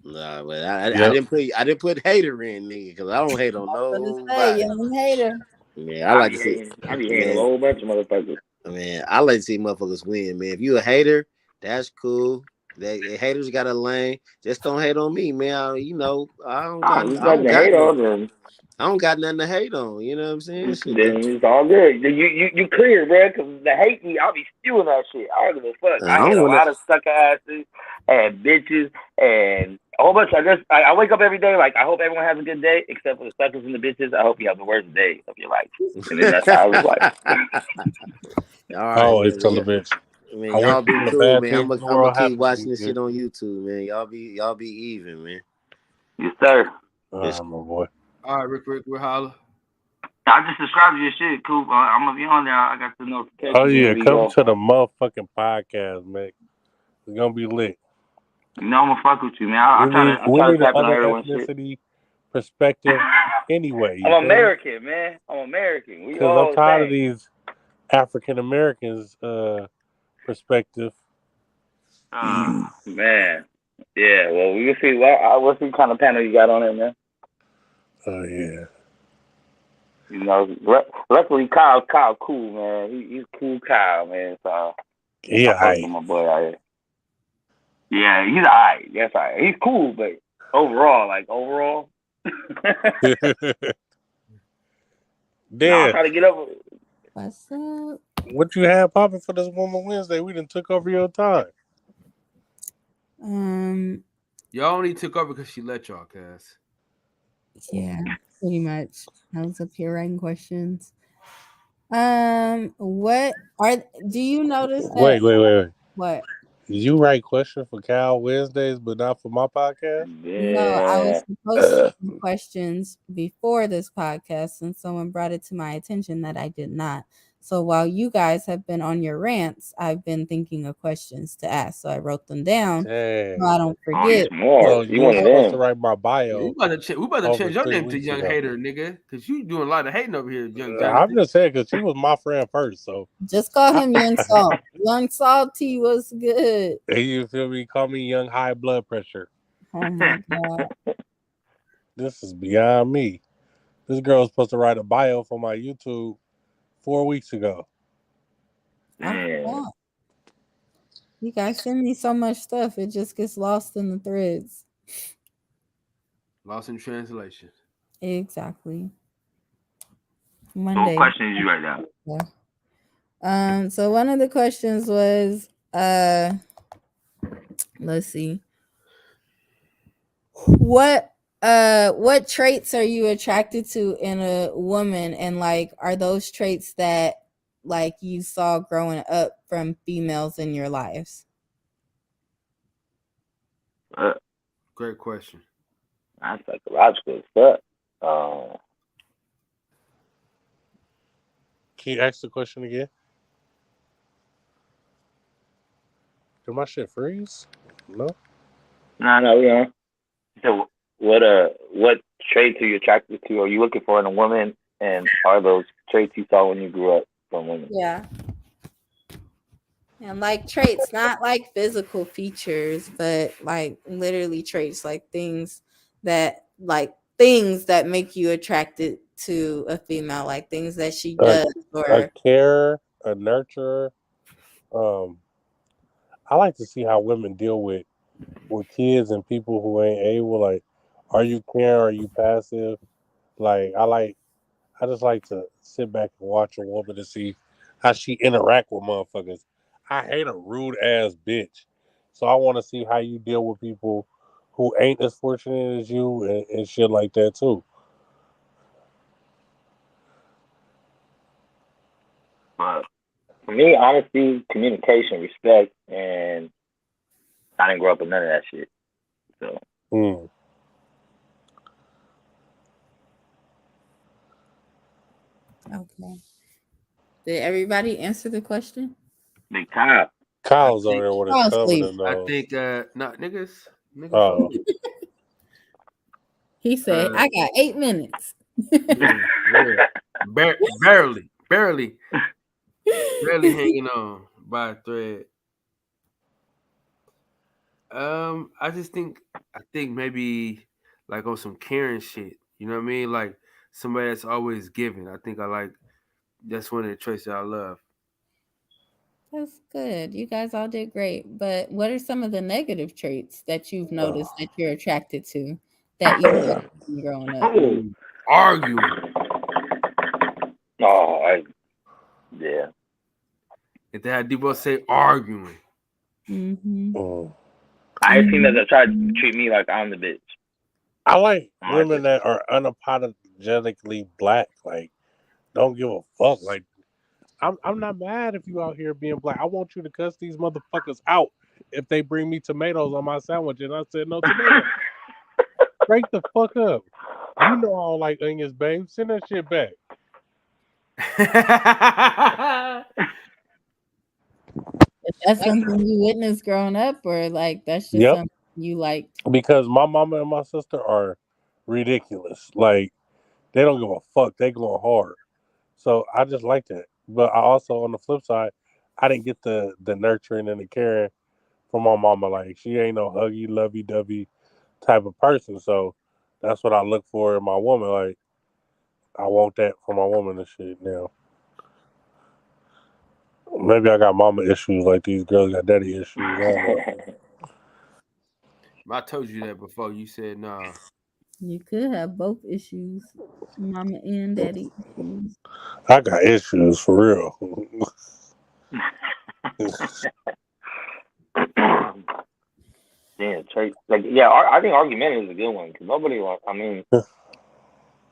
Nah, but I Yep. didn't put hater in, nigga, because I don't hate on I was gonna say, nobody. young hater. Yeah, I like to see, I be hating a man. whole bunch of motherfuckers. Man, I like to see motherfuckers win, man. If you a hater, that's cool. Haters got a lane. Just don't hate on me, man. I don't got, You got to hate on them. I don't got nothing to hate on. You know what I'm saying? Shit, Then it's all good. You clear, bro. Because the hate me, I'll be spewing that shit. I don't give a fuck. I hate a lot of sucker asses and bitches and a whole bunch. I wake up every day like I hope everyone has a good day, except for the suckers and the bitches. I hope you have the worst day of your life. And then that's how I was like. All right, I always tell the bitch. Man, y'all be the cool, bad man. things in the I'm gonna world keep happen to watching you, this shit on YouTube, man. Y'all be even, man. Yes, sir. My boy. All right, Rick, we're holla. I just subscribed to your shit, Coop. I'm gonna be on there. I got the notification. Oh yeah, come to the motherfucking podcast, man. It's gonna be lit. You know I'm gonna fuck with you, man. I try to tap in on everyone's shit. Ethnicity perspective anyway. I'm American, man. I'm American. We Because all I'm tired of these African Americans perspective. Man. Yeah, well, we'll see. What's the kind of panel you got on it, man? Oh, yeah. You know, luckily Kyle's cool, man. He's cool Kyle, man. So, yeah, my boy out here. Yeah, he's alright. That's alright. He's cool, but overall. Damn. I'm trying to get over it. What's up? What you had popping for this Woman Wednesday? We done took over your time. Y'all only took over because she let y'all, cuz. Yeah, pretty much. I was up here writing questions. Do you notice that? Wait. What? You write questions for Cal Wednesdays, but not for my podcast? Yeah. No, I was supposed to do questions before this podcast, and someone brought it to my attention that I did not. So while you guys have been on your rants, I've been thinking of questions to ask. So I wrote them down so I Dang. don't Oh, you forget. smart. So You you one was of supposed to them. write my Yeah, we bio about to over change your 3 name to weeks Young ago. Hater, nigga, because you doing a lot of hating over here, Young I'm Jonathan. just saying because she was my friend first. So Just call him Young Salt. Young Salty was good. you feel me? Call me young high blood pressure. Oh my god. This is beyond me. This girl was supposed to write a bio for my YouTube 4 weeks ago. I Man. forgot. You guys send me so much stuff, it just gets lost in the threads. Lost in translation. Exactly. So One what day. question is you right now? Yeah. So one of the questions was let's see. What traits are you attracted to in a woman, and like are those traits that like you saw growing up from females in your lives? Great question. That's psychological stuff. Can you ask the question again? Did my shit freeze? No. No, So what traits are you attracted to? Are you looking for in a woman, and are those traits you saw when you grew up from women? Yeah. And like traits, not like physical features, but like literally traits, like things that make you attracted to a female, like things that she A, does a or carer, a nurturer. Um, I like to see how women deal with kids and people who ain't able. Like, are you caring? Are you passive? Like, I just like to sit back and watch a woman to see how she interact with motherfuckers. I hate a rude ass bitch, so I want to see how you deal with people who ain't as fortunate as you and shit like that too. But for me, honesty, communication, respect, and I didn't grow up with none of that shit. So Mm. okay. Did everybody answer the question? big time. I Kyle's over think there with his Fall thumb in asleep. his I nose. think not niggas fuck Oh, it. He said, I got 8 minutes. Yeah. Barely hanging on by a thread. I think maybe like on some caring shit. You know what I mean? Like somebody that's always giving. I think I like that's one of the traits that I love. That's good. You guys all did great. But what are some of the negative traits that you've noticed that you're attracted to that you saw growing up? Oh, Arguing. oh, yeah. If they had Debo say arguing. Mm-hmm. mm. I ain't seen that Mm-hmm. they try to treat me like I'm the bitch. I like I don't like women that. that are unapologetically black. Like, don't give a fuck. Like, I'm not mad if you out here being black. I want you to cuss these motherfuckers out if they bring me tomatoes on my sandwich and I said no tomato. Break the fuck up. You know I don't like onions, babe. Send that shit back. Is that something you witnessed growing up, or like that's just Yep. something you liked? Because my mama and my sister are ridiculous. Like, they don't give a fuck. They going hard. So I just like that. But I also, on the flip side, I didn't get the nurturing and the caring from my mama. Like, she ain't no huggy, lovey dovey type of person. So that's what I look for in my woman. Like, I want that from my woman and shit now. Maybe I got mama issues like these girls got daddy issues. I don't know. I told you that before. You said nah. You could have both issues, mama and daddy issues. I got issues for real. Yeah, traits. Like, yeah, I think argumentative is a good one because nobody wants. I mean,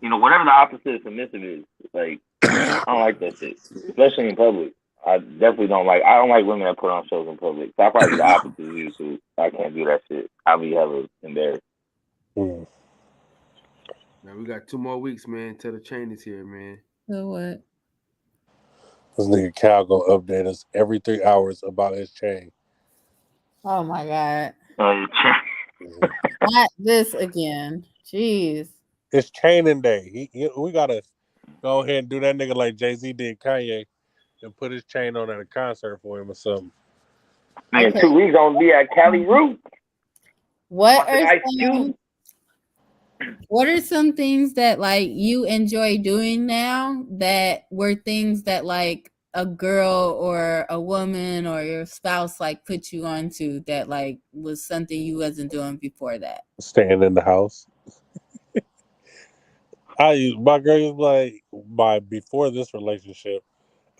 whatever the opposite of submissive is, like, I don't like that shit, especially in public. I definitely don't like. I don't like women that put on shows in public. So I probably the opposite of you too. I can't do that shit. I'll be hella embarrassed. Mm. Now we got 2 more weeks, man, till the chain is here, man. So what? This nigga Cal gonna update us every 3 hours about his chain. Oh my god. Oh, Not this again. Jeez. It's chaining day. We gotta go ahead and do that nigga like Jay-Z did Kanye and put his chain on at a concert for him or something. Man, Okay. 2 weeks gonna be at Cali Roots. What Watching are Ice some Cube. what are some things that like you enjoy doing now that were things that like a girl or a woman or your spouse like put you onto that like was something you wasn't doing before that? Staying in the house. My girl was like, before this relationship,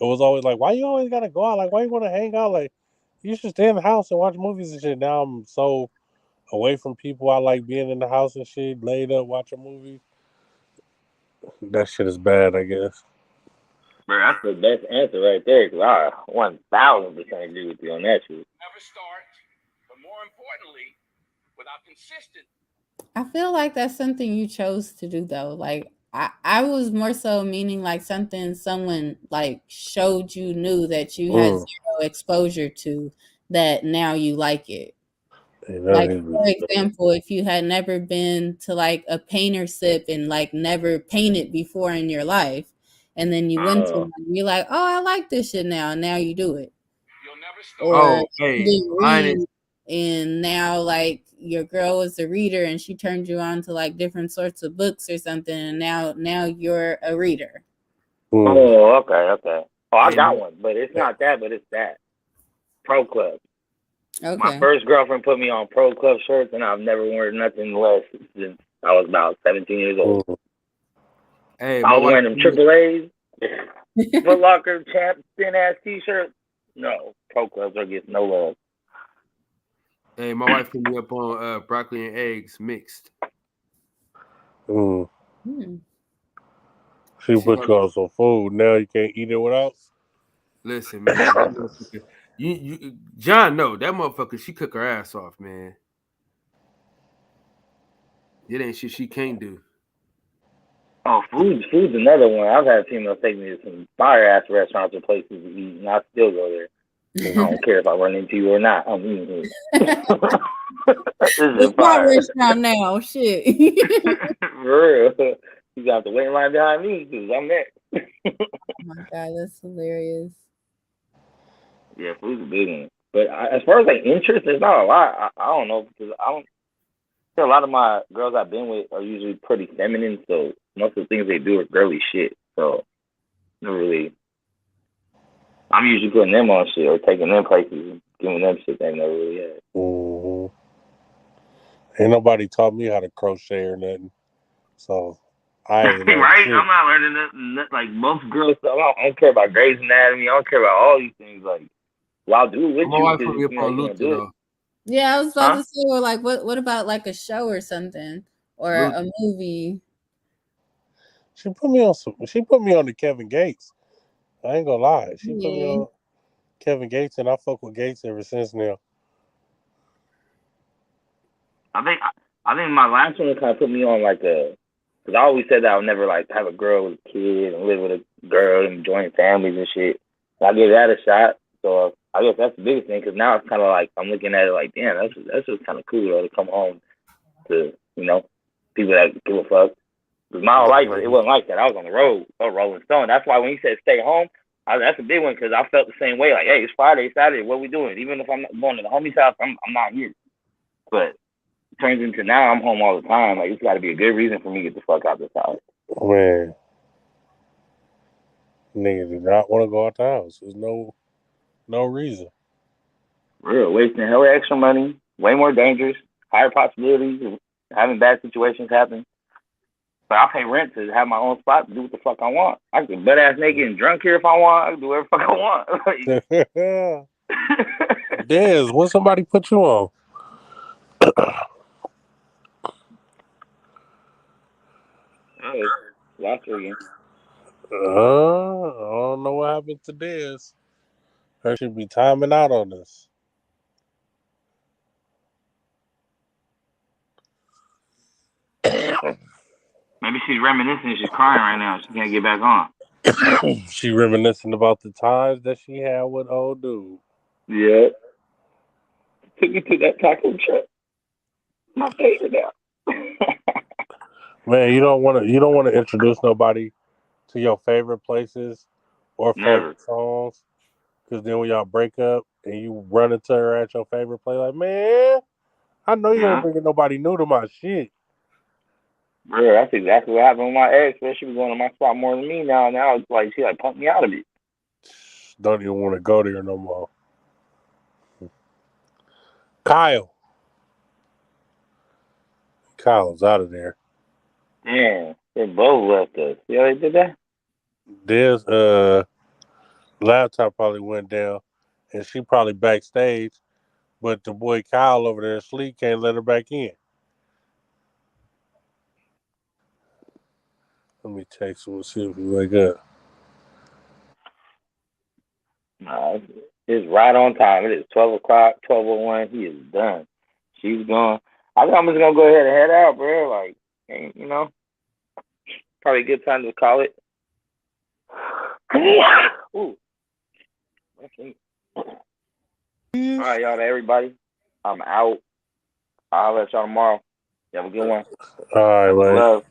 it was always like, why you always gotta go out? Like, why you wanna hang out? Like, you should stay in the house and watch movies and shit. Now I'm so away from people. I like being in the house and shit, laid up, watching movies. That shit is bad, I guess. Bro, that's the best answer right there. Cause I 1000% agree with you on that shit. Never start, but more importantly, without consistent. I feel like that's something you chose to do though. Like I was more so meaning like something someone like showed you knew that you had zero exposure to that now you like it. Like for example, if you had never been to like a painter sip and like never painted before in your life, and then you went to one, you're like, oh, I like this shit now, and now you do it. You'll never start. Or hey, you didn't read, and now like your girl was a reader and she turned you on to like different sorts of books or something, and now you're a reader. Oh, okay. Oh, I got one, but it's not that, but it's that. Pro Club. Okay. My first girlfriend put me on Pro Club shirts, and I've never worn nothing less since I was about 17 years old. Hey, I was wearing them AAAs, Foot Locker, champ, thin ass T-shirts. No, Pro Clubs are getting no love. Hey, my wife put me up on broccoli and eggs mixed. She put you on some food. Now you can't eat it without. Listen, man, that motherfucker, you John, no, that motherfucker, she cook her ass off, man. It ain't shit she can't do. Oh, food's another one. I've had females take me to some fire ass restaurants or places to eat, and I still go there. I don't care if I run into you or not. I'm eating here. This is my restaurant now. Shit. For real. You got to wait in line behind me because I'm next. Oh my god, that's hilarious. Yeah, food's a big one. But as far as like interest, there's not a lot. I don't know because I don't. A lot of my girls I've been with are usually pretty feminine, so most of the things they do are girly shit. So, not really. I'm usually putting them on shit or taking them places and giving them shit they never really had. Ain't nobody taught me how to crochet or nothing, so I ain't right. shit. I'm not learning that. Like most girls, I don't care about Grey's Anatomy. I don't care about all these things. Like, well, I'll do it with My you wife because put me up on Luther, though. Yeah, I was about to say, or like, what about like a show or something, or a movie? She put me on the Kevin Gates. I ain't gonna lie. She put me on Kevin Gates, and I fuck with Gates ever since now. I think my last one kind of put me on like a, because I always said that I would never like have a girl with a kid and live with a girl and join families and shit. And I gave that a shot. So I guess that's the biggest thing because now it's kind of like I'm looking at it like, damn, that's just kind of cool though, to come home to people that give a fuck. Because my whole life it wasn't like that. I was on the road, a Rolling Stone. That's why when he said stay home, that's a big one because I felt the same way. Like, hey, it's Friday, Saturday, what we doing? Even if I'm not going to the homie's house, I'm not here. But it turns into now I'm home all the time. Like, it's got to be a good reason for me to get the fuck out this house. Man, niggas do not want to go out the house. There's no reason. Real wasting hella extra money, way more dangerous, higher possibilities of having bad situations happen. But I pay rent to have my own spot to do what the fuck I want. I can butt ass naked and drunk here if I want. I can do whatever the fuck I want. Dez, when somebody put you on? Last weekend. I don't know what happened to Dez. Her should be timing out on this. Maybe she's reminiscing. She's crying right now. She can't get back on. She reminiscing about the times that she had with old dude. Yeah. Took me to that taco truck. My favorite now. Man, you don't want to introduce nobody to your favorite places or Never. favorite songs, because then when y'all break up and you run into her at your favorite place, like, man, I know you ain't bringing nobody new to my shit. Bro, that's exactly what happened with my ex. But she was going to my spot more than me now. Now it's like she like pumped me out of it. Don't even want to go there no more. Kyle's out of there. Damn, they both left us. See how they did that? There's laptop probably went down, and she probably backstage, but the boy Kyle over there asleep, can't let her back in. Let me text him and see if he wake up. Nah, it's right on time. It is 12 o'clock, 12:01. He is done. She's gone. I think I'm just gonna go ahead and head out, bro. Like, you know, probably a good time to call it. Ooh. Okay. All right, y'all, to everybody. I'm out. I'll let y'all tomorrow. You have a good one. All right, man. Love.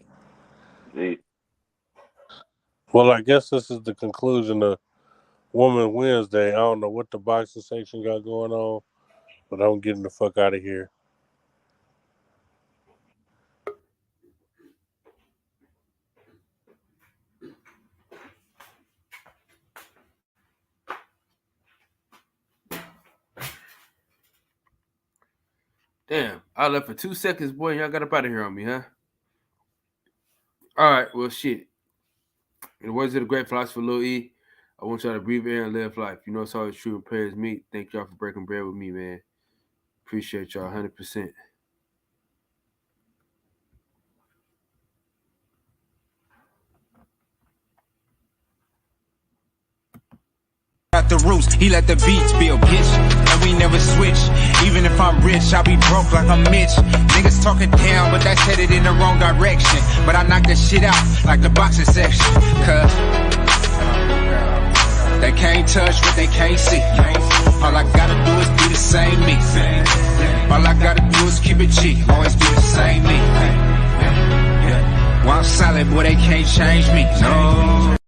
See. Well, I guess this is the conclusion of Woman Wednesday. I don't know what the boxing section got going on, but I'm getting the fuck out of here. Damn, I left for 2 seconds, boy. Y'all got up out of here on me, huh? All right, well, shit. In the words of the great philosopher Lil E, I want y'all to breathe air and live life. You know it's always true and prayers meet. Thank y'all for breaking bread with me, man. Appreciate y'all 100%. At the roots, he let the beats build, bitch. And we never switch. Even if I'm rich, I'll be broke like I'm Mitch. Niggas talking down, but that's headed in the wrong direction. But I knock that shit out like the boxing section. Cause they can't touch what they can't see. All I gotta do is be the same me. All I gotta do is keep it cheap. Always be the same me. While I'm solid, boy, they can't change me. No.